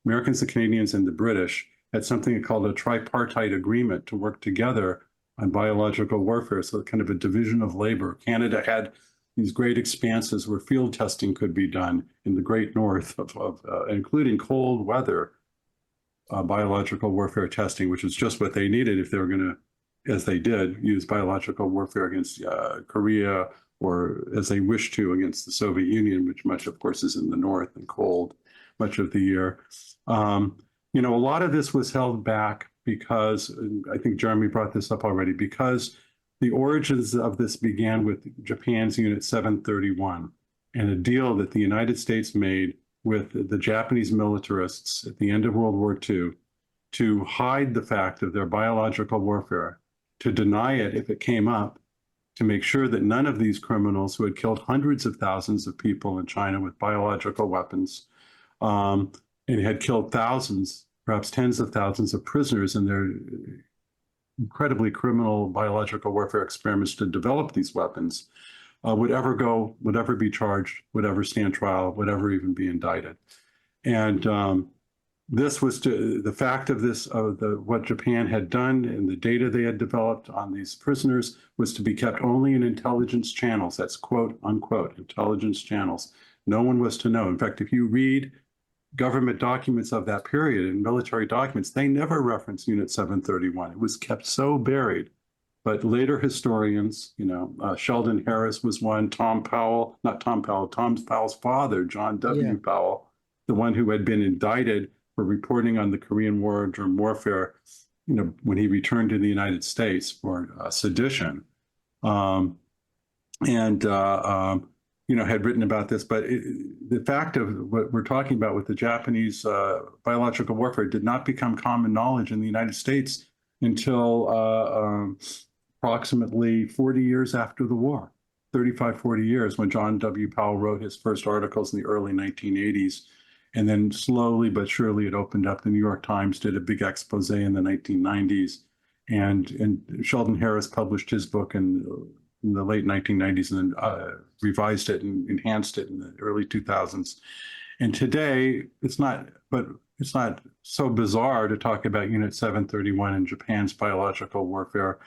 Americans, the Canadians, and the British had something called a tripartite agreement to work together on biological warfare. So kind of a division of labor. Canada had these great expanses where field testing could be done in the Great North, including cold weather biological warfare testing, which is just what they needed if they were going to, as they did, use biological warfare against Korea, or as they wished to against the Soviet Union, which much, of course, is in the north and cold much of the year. A lot of this was held back because, I think Jeremy brought this up already, because the origins of this began with Japan's Unit 731 and a deal that the United States made with the Japanese militarists at the end of World War II to hide the fact of their biological warfare, to deny it if it came up, to make sure that none of these criminals who had killed hundreds of thousands of people in China with biological weapons, and had killed thousands, perhaps tens of thousands of prisoners in their incredibly criminal biological warfare experiments to develop these weapons, would ever be charged, would ever stand trial, would ever even be indicted. And this was the fact of this, what Japan had done and the data they had developed on these prisoners was to be kept only in intelligence channels. That's quote unquote intelligence channels. No one was to know. In fact, if you read government documents of that period and military documents, they never reference Unit 731. It was kept so buried. But later historians, Sheldon Harris was one, Tom Powell's father, John W. Powell, the one who had been indicted for reporting on the Korean War during warfare, when he returned to the United States for sedition, had written about this. But the fact of what we're talking about with the Japanese biological warfare did not become common knowledge in the United States until approximately 40 years after the war, 35, 40 years, when John W. Powell wrote his first articles in the early 1980s. And then slowly but surely it opened up. The New York Times did a big expose in the 1990s. And Sheldon Harris published his book in the late 1990s and then revised it and enhanced it in the early 2000s. And today, it's not so bizarre to talk about Unit 731 and Japan's biological warfare,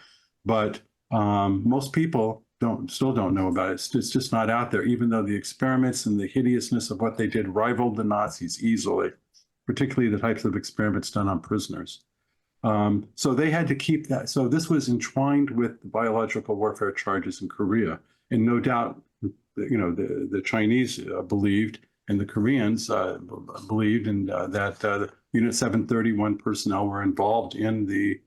but most people still don't know about it. It's just not out there, even though the experiments and the hideousness of what they did rivaled the Nazis easily, particularly the types of experiments done on prisoners. So they had to keep that. So this was entwined with the biological warfare charges in Korea. And no doubt, the Chinese believed, and the Koreans believed that Unit 731 personnel were involved in the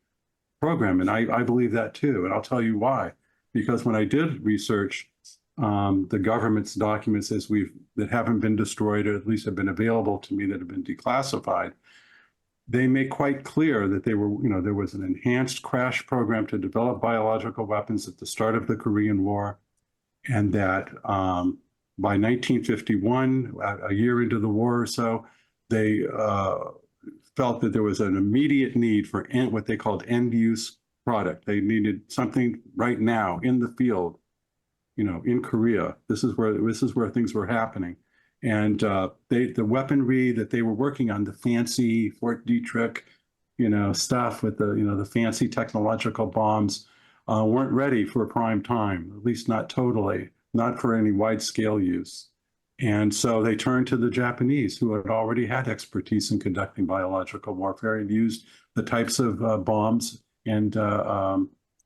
program. And I believe that too. And I'll tell you why. Because when I did research the government's documents that haven't been destroyed, or at least have been available to me that have been declassified, they make quite clear that there was an enhanced crash program to develop biological weapons at the start of the Korean War, and that by 1951, a year into the war or so, they felt that there was an immediate need for what they called end-use product. They needed something right now in the field, in Korea. This is where things were happening. And the weaponry that they were working on, the fancy Fort Detrick, stuff with the fancy technological bombs, weren't ready for prime time, at least not totally, not for any wide scale use. And so they turned to the Japanese, who had already had expertise in conducting biological warfare and used the types of bombs and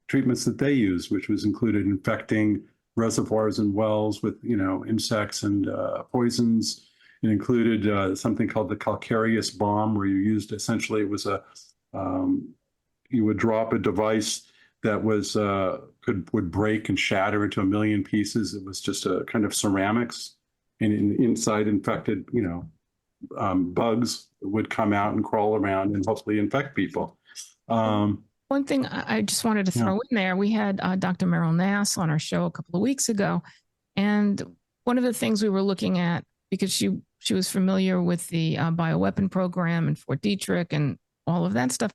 treatments that they used, which was included infecting reservoirs and wells with insects and poisons, It included something called the calcareous bomb, where you used essentially it was you would drop a device that was would break and shatter into a million pieces. It was just a kind of ceramics, and inside infected, bugs would come out and crawl around and hopefully infect people. One thing I just wanted to throw in there, we had Dr. Meryl Nass on our show a couple of weeks ago, and one of the things we were looking at, because she was familiar with the bioweapon program and Fort Detrick and all of that stuff,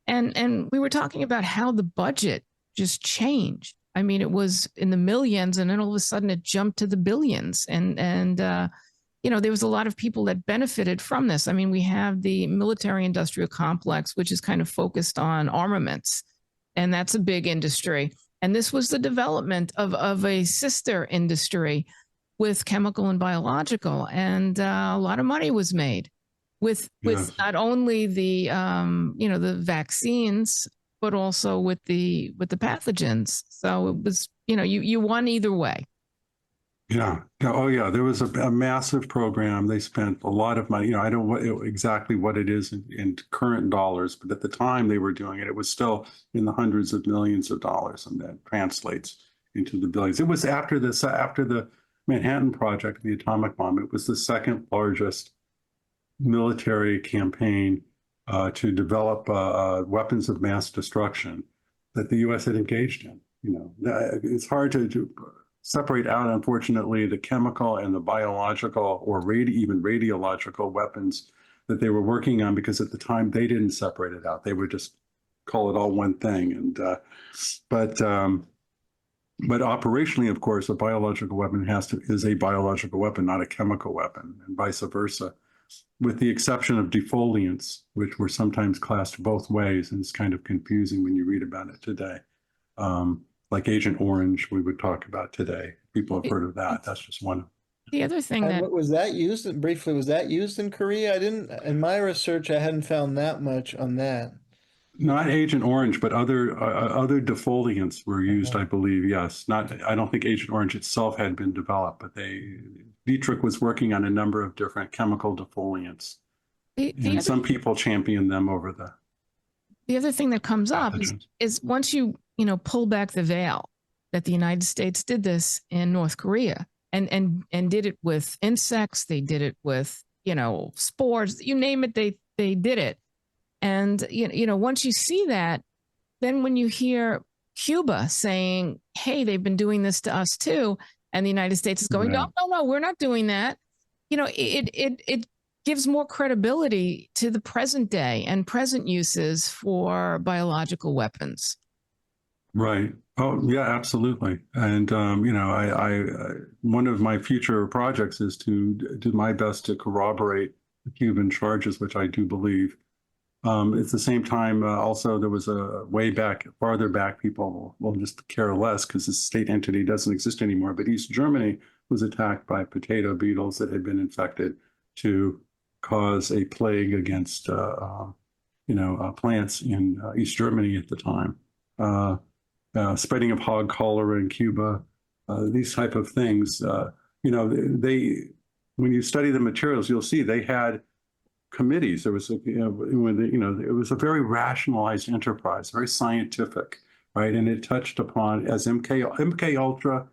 and we were talking about how the budget just changed. I mean, it was in the millions, and then all of a sudden it jumped to the billions, and there was a lot of people that benefited from this. I mean, we have the military-industrial complex, which is kind of focused on armaments, and that's a big industry. And this was the development of a sister industry with chemical and biological, and a lot of money was made with not only the the vaccines, but also with the pathogens. So it was you won either way. Yeah. Oh, yeah. There was a massive program. They spent a lot of money. I don't know exactly what it is in current dollars, but at the time they were doing it, it was still in the hundreds of millions of dollars, and that translates into the billions. It was after the Manhattan Project, the atomic bomb. It was the second largest military campaign to develop weapons of mass destruction that the U.S. had engaged in. It's hard to separate out, unfortunately, the chemical and the biological or even radiological weapons that they were working on, because at the time they didn't separate it out. They would just call it all one thing. And but operationally, of course, a biological weapon is a biological weapon, not a chemical weapon, and vice versa, with the exception of defoliants, which were sometimes classed both ways, and it's kind of confusing when you read about it today. Like Agent Orange, we would talk about today. People have heard of that. That's just one. The other thing what was that used briefly? Was that used in Korea? In my research, I hadn't found that much on that. Not Agent Orange, but other defoliants were used, I believe. Yes, I don't think Agent Orange itself had been developed, but Detrick was working on a number of different chemical defoliants, and some people championed them over the. The other thing that comes up is once you pull back the veil, that the United States did this in North Korea and did it with insects. They did it with spores. You name it, they did it. And once you see that, then when you hear Cuba saying, "Hey, they've been doing this to us too," and the United States is going, "No, we're not doing that," it gives more credibility to the present day and present uses for biological weapons. Right. Oh, yeah, absolutely. And one of my future projects is to do my best to corroborate the Cuban charges, which I do believe. At the same time, also there was a farther back, people will just care less because the state entity doesn't exist anymore. But East Germany was attacked by potato beetles that had been infected to cause a plague against plants in East Germany at the time. Spreading of hog cholera in Cuba, these type of things. When you study the materials, you'll see they had committees. There was, it was a very rationalized enterprise, very scientific, right? And it touched upon, as MK Ultra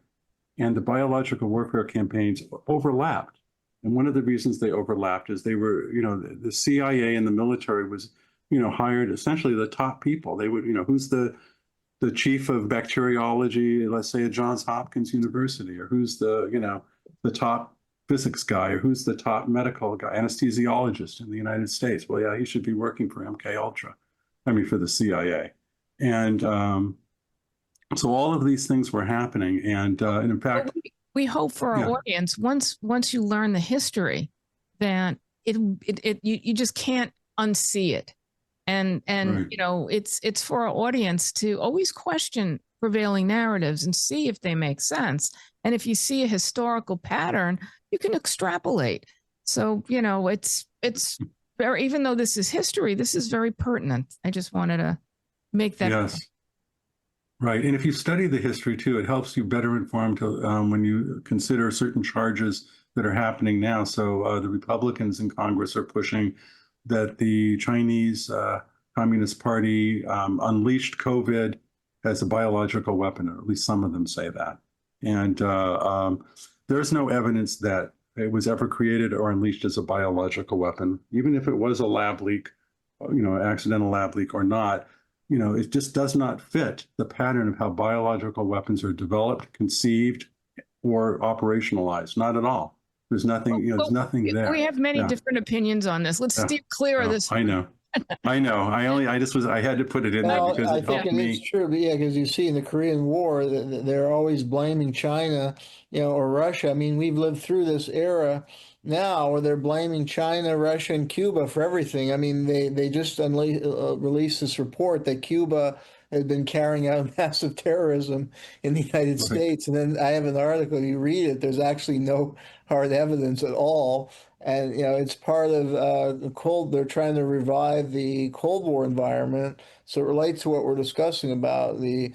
and the biological warfare campaigns overlapped. And one of the reasons they overlapped is they were, the CIA and the military was, hired essentially the top people. They would, who's the chief of bacteriology, let's say at Johns Hopkins University, or who's the top physics guy, or who's the top medical guy, anesthesiologist in the United States. Well, yeah, he should be working for MK Ultra. For the CIA. And so all of these things were happening. And in fact, we hope for our audience, once you learn the history, that you just can't unsee it. And right. It's for our audience to always question prevailing narratives and see if they make sense. And if you see a historical pattern, you can extrapolate. So, it's very, even though this is history, this is very pertinent. I just wanted to make that. Yes. Right. And if you study the history too, it helps you better informed when you consider certain charges that are happening now. So the Republicans in Congress are pushing that the Chinese Communist Party unleashed COVID as a biological weapon, or at least some of them say that. And there's no evidence that it was ever created or unleashed as a biological weapon, even if it was a lab leak, accidental lab leak or not. It just does not fit the pattern of how biological weapons are developed, conceived, or operationalized. Not at all. There's nothing, there's nothing there. We have many Yeah. different opinions on this. Let's steer clear of this. I know. I know. I had to put it in there Well, because I it think helped it me. is true, but yeah, because you see in the Korean War, they're always blaming China, or Russia. I mean, we've lived through this era now where they're blaming China, Russia, and Cuba for everything. I mean, they just released this report that Cuba had been carrying out massive terrorism in the United States. And then I have an article, you read it, there's actually no hard evidence at all. And it's part of the cold. They're trying to revive the Cold War environment, so it relates to what we're discussing about the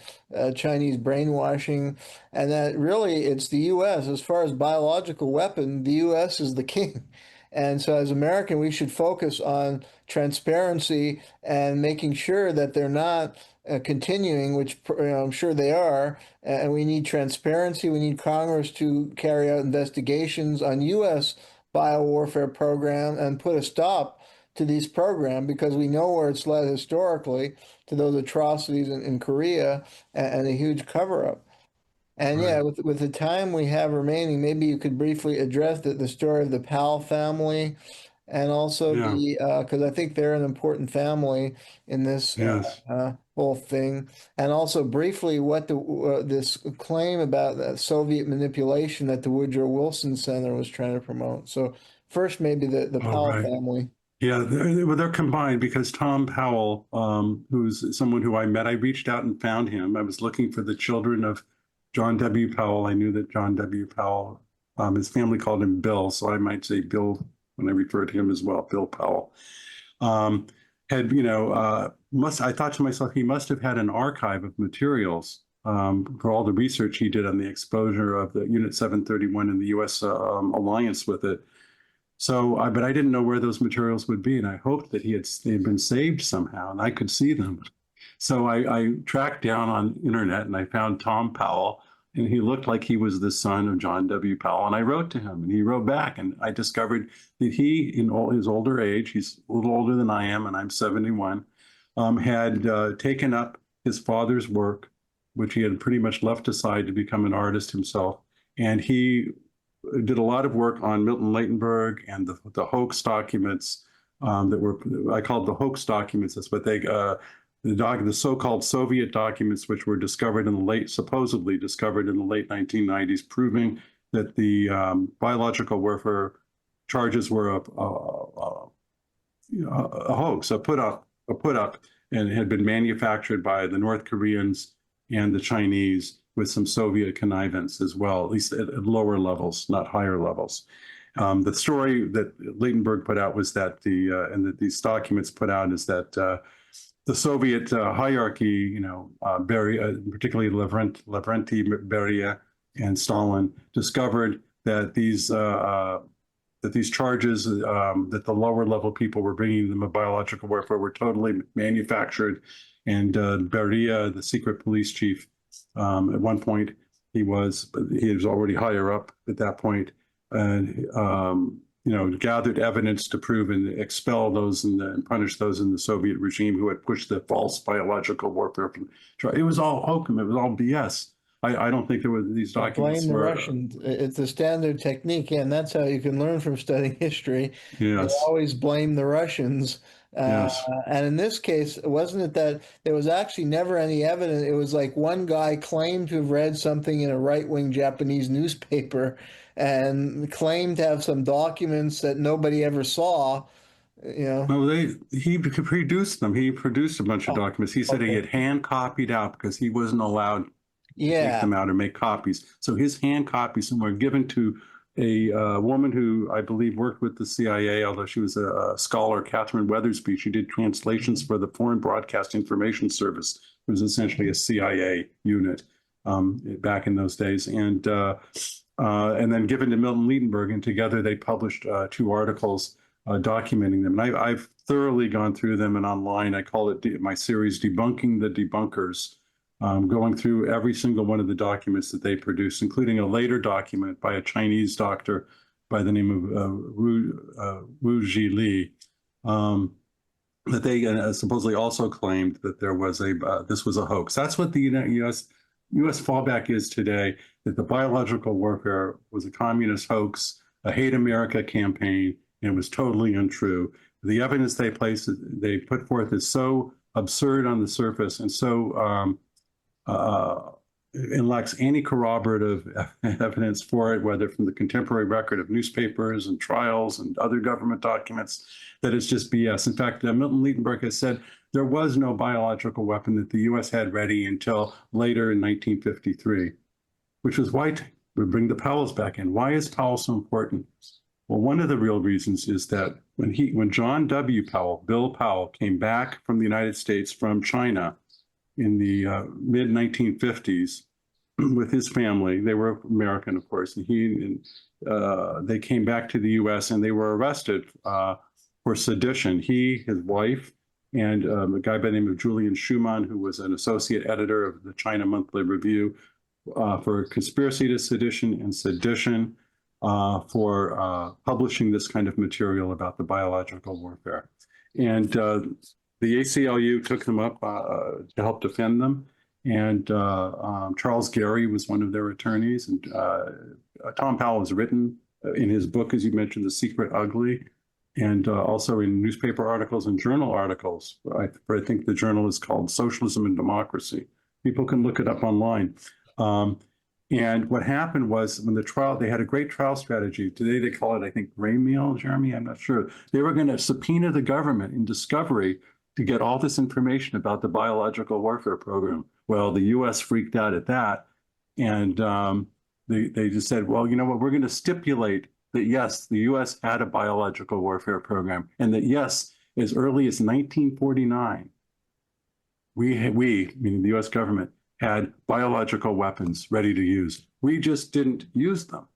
Chinese brainwashing, and that really it's the U.S. as far as biological weapon. The U.S. is the king, and so as American, we should focus on transparency and making sure that they're not continuing, which I'm sure they are. And we need transparency. We need Congress to carry out investigations on U.S. biowarfare program and put a stop to these programs, because we know where it's led historically to those atrocities in Korea and a huge cover-up. And yeah, with the time we have remaining, maybe you could briefly address the story of the Powell family, and also the because I think they're an important family in this Yes. whole thing, and also briefly what this claim about that Soviet manipulation that the Woodrow Wilson Center was trying to promote. So first, maybe the Powell family. Yeah, they're combined because Tom Powell, who's someone who I met, I reached out and found him. I was looking for the children of John W. Powell. I knew that John W. Powell, his family called him Bill, so I might say Bill when I refer to him as well, Bill Powell. I thought to myself, he must have had an archive of materials for all the research he did on the exposure of the Unit 731 and the U.S. Alliance with it. So, but I didn't know where those materials would be, and I hoped that they'd been saved somehow, and I could see them. So I tracked down on internet, and I found Tom Powell, and he looked like he was the son of John W. Powell. And I wrote to him, and he wrote back, and I discovered that he, in all his older age, he's a little older than I am, and I'm 71, had taken up his father's work, which he had pretty much left aside to become an artist himself, and he did a lot of work on Milton Latenberg and the hoax documents that were, I called the hoax documents. That's what the so-called Soviet documents, which were supposedly discovered in the late 1990s, proving that the biological warfare charges were a hoax, a put up, and had been manufactured by the North Koreans and the Chinese, with some Soviet connivance as well, at least at lower levels, not higher levels. The story that Latenberg put out was that and that these documents put out is that the Soviet hierarchy, particularly Lavrenti Beria and Stalin, discovered that these charges that the lower level people were bringing them of biological warfare were totally manufactured. And Beria, the secret police chief, at one point he was already higher up at that point, and gathered evidence to prove and expel those and punish those in the Soviet regime who had pushed the false biological warfare. It was all hokum. It was all BS. I don't think there were these documents. Blame the Russians. It's a standard technique, and that's how you can learn from studying history. Yes. You always blame the Russians. Yes. And in this case, wasn't it that there was actually never any evidence? It was like one guy claimed to have read something in a right-wing Japanese newspaper and claimed to have some documents that nobody ever saw. Well, he produced them. He produced a bunch of documents. He said he had hand copied out because he wasn't allowed to take them out and make copies. So his hand copies were given to a woman who I believe worked with the CIA, although she was a scholar, Catherine Weathersby. She did translations for the Foreign Broadcast Information Service. It was essentially a CIA unit back in those days, and then given to Milton Leitenberg, and together they published 2 articles documenting them. And I've thoroughly gone through them, and online I call it my series "Debunking the Debunkers." Going through every single one of the documents that they produced, including a later document by a Chinese doctor by the name of Wu Zhili, that they supposedly also claimed that there was this was a hoax. That's what the U.S. fallback is today, that the biological warfare was a communist hoax, a hate America campaign, and it was totally untrue. The evidence they put forth is so absurd on the surface and so and lacks any corroborative evidence for it, whether from the contemporary record of newspapers and trials and other government documents, that it's just BS. In fact, Milton Leitenberg has said there was no biological weapon that the U.S. had ready until later in 1953, which was why we bring the Powells back in. Why is Powell so important? Well, one of the real reasons is that when John W. Powell, Bill Powell, came back from the United States from China in the mid-1950s with his family, they were American, of course, and they came back to the U.S. and they were arrested for sedition. He, his wife, and a guy by the name of Julian Schumann, who was an associate editor of the China Monthly Review, for conspiracy to sedition and sedition, for publishing this kind of material about the biological warfare. And the ACLU took them up to help defend them. And Charles Gary was one of their attorneys. And Tom Powell has written in his book, as you mentioned, The Secret Ugly, and also in newspaper articles and journal articles. I think the journal is called Socialism and Democracy. People can look it up online. And what happened was, when the trial, they had a great trial strategy. Today they call it, I think, gray mail, Jeremy, I'm not sure. They were going to subpoena the government in discovery to get all this information about the biological warfare program. Well, the U.S. freaked out at that. And they just said, well, you know what, we're going to stipulate that, yes, the U.S. had a biological warfare program, and that, yes, as early as 1949, we, meaning the U.S. government, had biological weapons ready to use. We just didn't use them,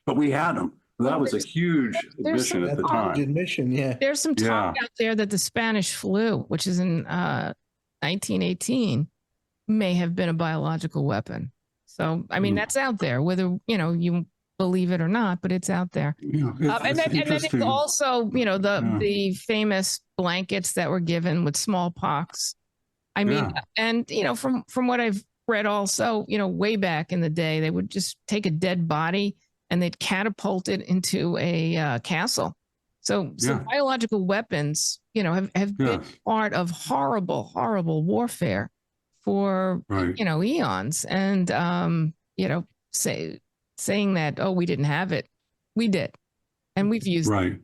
but we had them. That was a huge admission at the time. Admission, yeah. There's some talk out there that the Spanish flu, which is in 1918, may have been a biological weapon. So, I mean, that's out there, whether, you believe it or not, but it's out there. Yeah, and then it's also, the famous blankets that were given with smallpox. I mean, and, from what I've read also, way back in the day, they would just take a dead body and they'd catapult it into a castle. So biological weapons, have been part of horrible, horrible warfare for, eons. And, saying that, oh, we didn't have it. We did. And we've used it.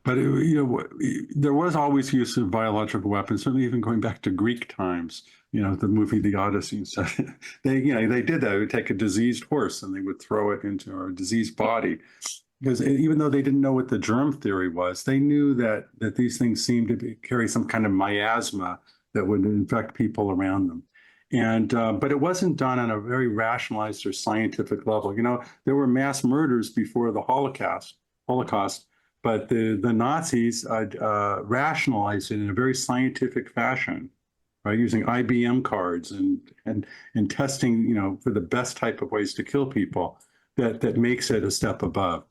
But there was always use of biological weapons, certainly even going back to Greek times. The movie The Odyssey and stuff. They did that. They would take a diseased horse and they would throw it into a diseased body, because even though they didn't know what the germ theory was, they knew that these things seemed to carry some kind of miasma that would infect people around them. And but it wasn't done on a very rationalized or scientific level. There were mass murders before the Holocaust. But the Nazis rationalized it in a very scientific fashion, right? Using IBM cards and testing, for the best type of ways to kill people, that makes it a step above.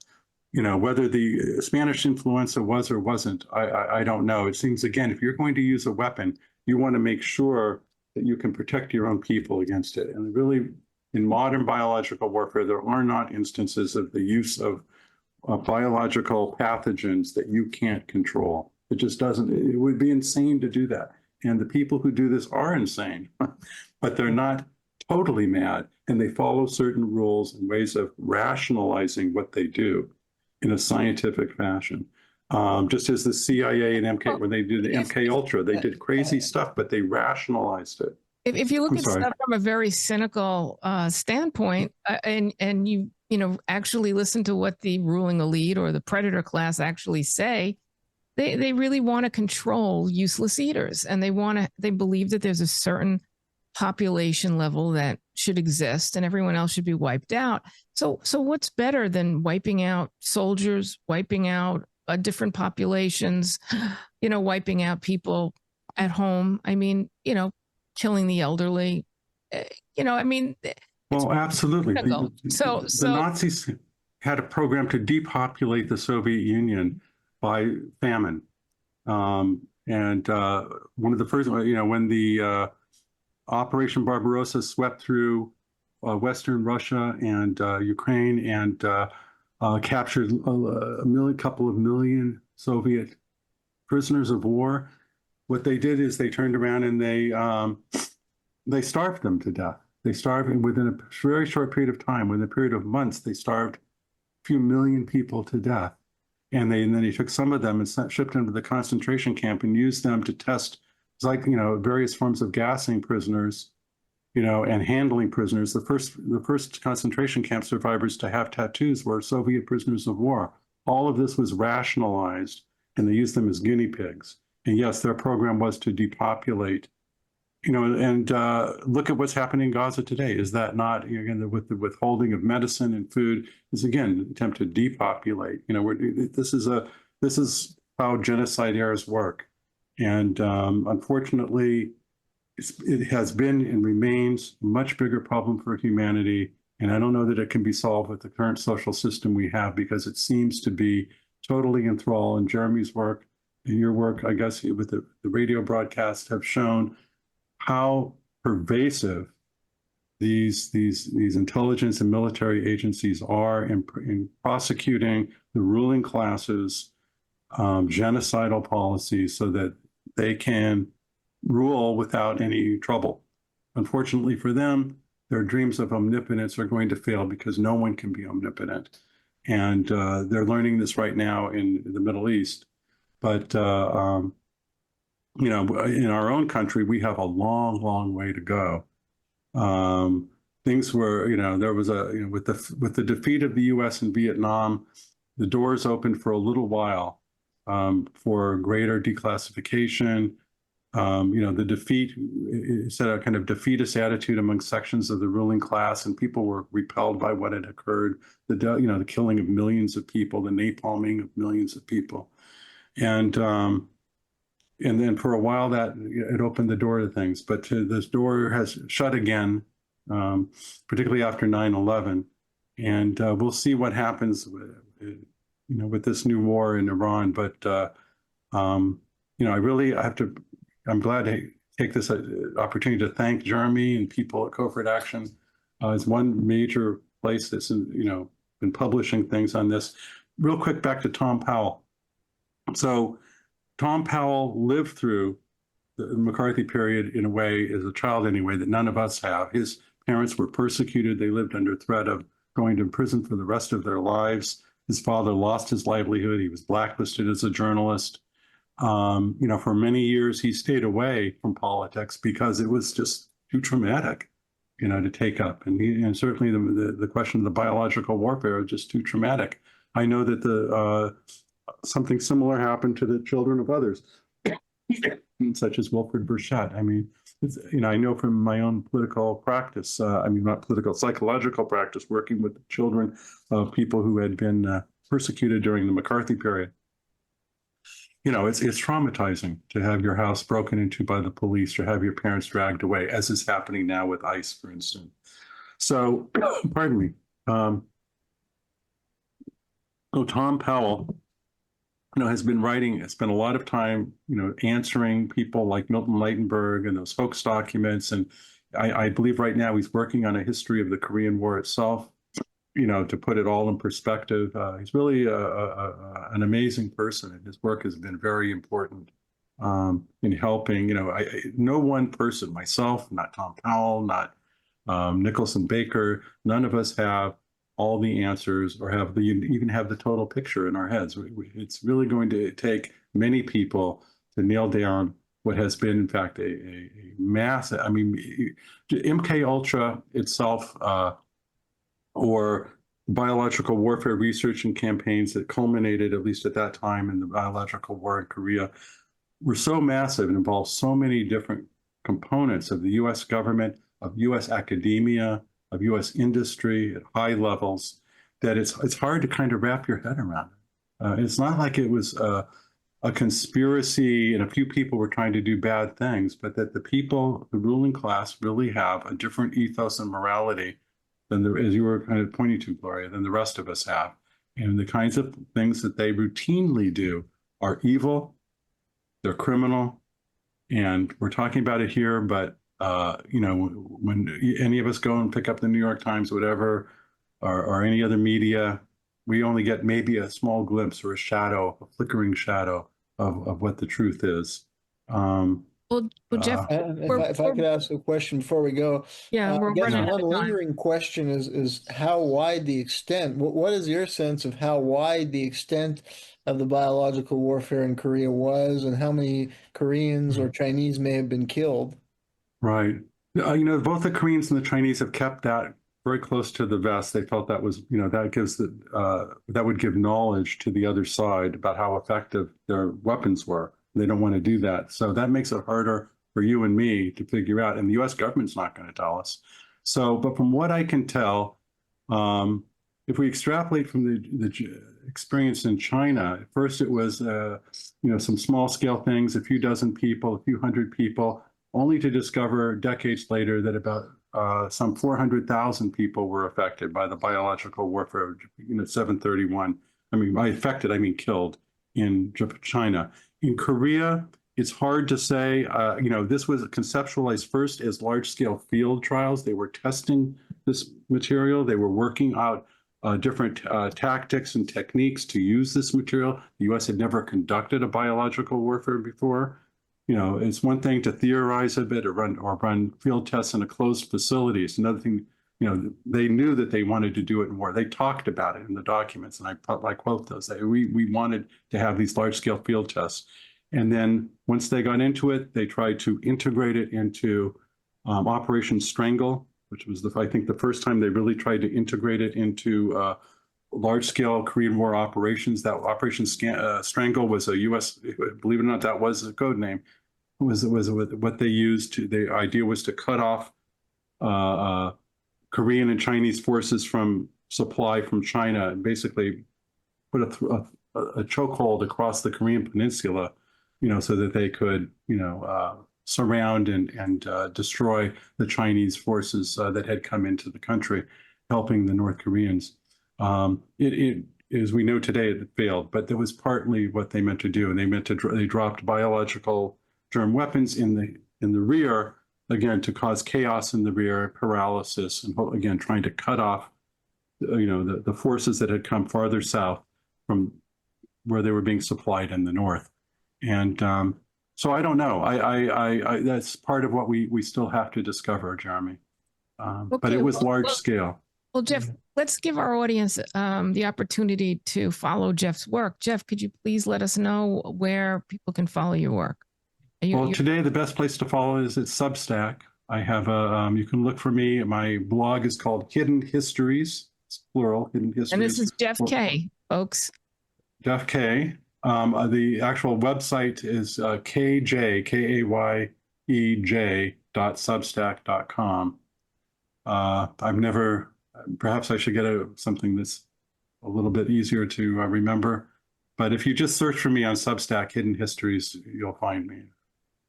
Whether the Spanish influenza was or wasn't, I don't know. It seems, again, if you're going to use a weapon, you want to make sure that you can protect your own people against it. And really, in modern biological warfare, there are not instances of the use of biological pathogens that you can't control. It just doesn't. It would be insane to do that. And the people who do this are insane, but they're not totally mad. And they follow certain rules and ways of rationalizing what they do in a scientific fashion. Just as the CIA and MK, when they did the MK Ultra, they did crazy stuff, but they rationalized it. If you look at stuff from a very cynical standpoint, and you actually listen to what the ruling elite or the predator class actually say, they really want to control useless eaters, and they believe that there's a certain population level that should exist and everyone else should be wiped out. So what's better than wiping out soldiers, wiping out different populations, wiping out people at home? I mean, killing the elderly. I mean, well, absolutely. So The Nazis had a program to depopulate the Soviet Union by famine. And one of the first, when the Operation Barbarossa swept through Western Russia and Ukraine and captured a couple of million Soviet prisoners of war, what they did is they turned around and they starved them to death. They starved, and within a very short period of time, within a period of months, they starved a few million people to death. And then he took some of them and shipped them to the concentration camp and used them to test, various forms of gassing prisoners, and handling prisoners. The first concentration camp survivors to have tattoos were Soviet prisoners of war. All of this was rationalized, and they used them as guinea pigs. And yes, their program was to depopulate. And look at what's happening in Gaza today. Is that not, again, with the withholding of medicine and food, is again an attempt to depopulate. This is how genocide errors work, and unfortunately, it has been and remains a much bigger problem for humanity. And I don't know that it can be solved with the current social system we have, because it seems to be totally enthralled. And Jeremy's work and your work, I guess, with the radio broadcast have shown how pervasive these intelligence and military agencies are in prosecuting the ruling classes' genocidal policies so that they can rule without any trouble. Unfortunately for them, their dreams of omnipotence are going to fail because no one can be omnipotent. And they're learning this right now in the Middle East. But in our own country, we have a long, long way to go. Things were, there was with the defeat of the U.S. in Vietnam, the doors opened for a little while for greater declassification. The defeat set a kind of defeatist attitude among sections of the ruling class, and people were repelled by what had occurred. The killing of millions of people, the napalming of millions of people, and then for a while that it opened the door to things, but this door has shut again, particularly after 9/11, and we'll see what happens with this new war in Iran. But I'm glad to take this opportunity to thank Jeremy and people at Covert Action. It's one major place that's been publishing things on this. Real quick, back to Tom Powell. So Tom Powell lived through the McCarthy period in a way, as a child anyway, that none of us have. His parents were persecuted. They lived under threat of going to prison for the rest of their lives. His father lost his livelihood. He was blacklisted as a journalist. For many years, he stayed away from politics because it was just too traumatic, to take up. And certainly the question of the biological warfare is just too traumatic. I know that something similar happened to the children of others, such as Wilfred Burchett. I mean, I know from my own political practice, not political, psychological practice, working with the children of people who had been persecuted during the McCarthy period. It's traumatizing to have your house broken into by the police or have your parents dragged away, as is happening now with ICE, for instance. So, pardon me. Tom Powell, has been spent a lot of time, answering people like Milton Lightenberg and those hoax documents. And I believe right now he's working on a history of the Korean War itself, to put it all in perspective. He's really an amazing person, and his work has been very important in helping. No one person, myself, not Tom Powell, not Nicholson Baker, none of us have all the answers or even have the total picture in our heads. It's really going to take many people to nail down what has been, in fact, a massive. MK Ultra itself, or biological warfare research and campaigns that culminated, at least at that time, in the biological war in Korea were so massive and involved so many different components of the U.S. government, of U.S. academia, of U.S. industry at high levels, that it's hard to kind of wrap your head around it. It's not like it was a conspiracy and a few people were trying to do bad things, but that the people, the ruling class, really have a different ethos and morality than as you were kind of pointing to, Gloria, than the rest of us have. And the kinds of things that they routinely do are evil, they're criminal, and we're talking about it here, but when any of us go and pick up the New York Times, whatever, or any other media, we only get maybe a small glimpse or a shadow, a flickering shadow of what the truth is. Well, Jeff, if I could ask a question before we go. Yeah, we're I guess running out one of time. lingering question is how wide the extent, what is your sense of how wide the extent of the biological warfare in Korea was, and how many Koreans or Chinese may have been killed? Right. Both the Koreans and the Chinese have kept that very close to the vest. They felt that was, that gives that would give knowledge to the other side about how effective their weapons were. They don't want to do that. So that makes it harder for you and me to figure out. And the U.S. government's not going to tell us. So, but from what I can tell, if we extrapolate from the experience in China, at first it was, some small scale things, a few dozen people, a few hundred people, only to discover decades later that about some 400,000 people were affected by the biological warfare of 731. By affected, I mean killed in China. In Korea, it's hard to say. This was conceptualized first as large-scale field trials. They were testing this material. They were working out different tactics and techniques to use this material. The U.S. had never conducted a biological warfare before. It's one thing to theorize a bit or run field tests in a closed facility. It's another thing. They knew that they wanted to do it more. They talked about it in the documents, and I quote those. We wanted to have these large-scale field tests. And then once they got into it, they tried to integrate it into Operation Strangle, which was, I think, the first time they really tried to integrate it into large-scale Korean War operations. That Operation Strangle was a U.S., believe it or not, that was a code name. It was what they used. The idea was to cut off Korean and Chinese forces from supply from China and basically put a chokehold across the Korean peninsula, so that they could, surround and destroy the Chinese forces that had come into the country, helping the North Koreans. As we know today, it failed, but that was partly what they meant to do. And they dropped biological germ weapons in the rear, again, to cause chaos in the rear, paralysis, and again, trying to cut off, the forces that had come farther south from where they were being supplied in the north. And so I don't know. I that's part of what we still have to discover, Jeremy. But it was large scale. Well, Jeff, let's give our audience the opportunity to follow Jeff's work. Jeff, could you please let us know where people can follow your work? Today, the best place to follow is at Substack. I have you can look for me. My blog is called Hidden Histories. It's plural, Hidden Histories. And this is Jeff Kaye, folks. Jeff Kaye. The actual website is kayej.substack.com. Perhaps I should get something that's a little bit easier to remember. But if you just search for me on Substack, Hidden Histories, you'll find me,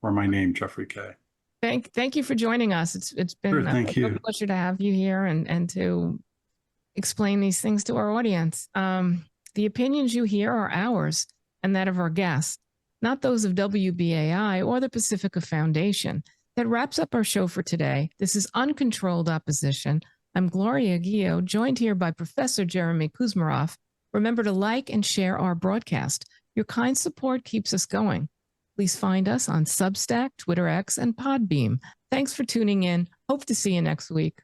or my name, Jeffrey Kaye. Thank you for joining us. It's been a pleasure to have you here and to explain these things to our audience. The opinions you hear are ours and that of our guests, not those of WBAI or the Pacifica Foundation. That wraps up our show for today. This is Uncontrolled Opposition. I'm Gloria Guillo, joined here by Professor Jayme Kuzmarov. Remember to like and share our broadcast. Your kind support keeps us going. Please find us on Substack, Twitter X, and Podbeam. Thanks for tuning in. Hope to see you next week.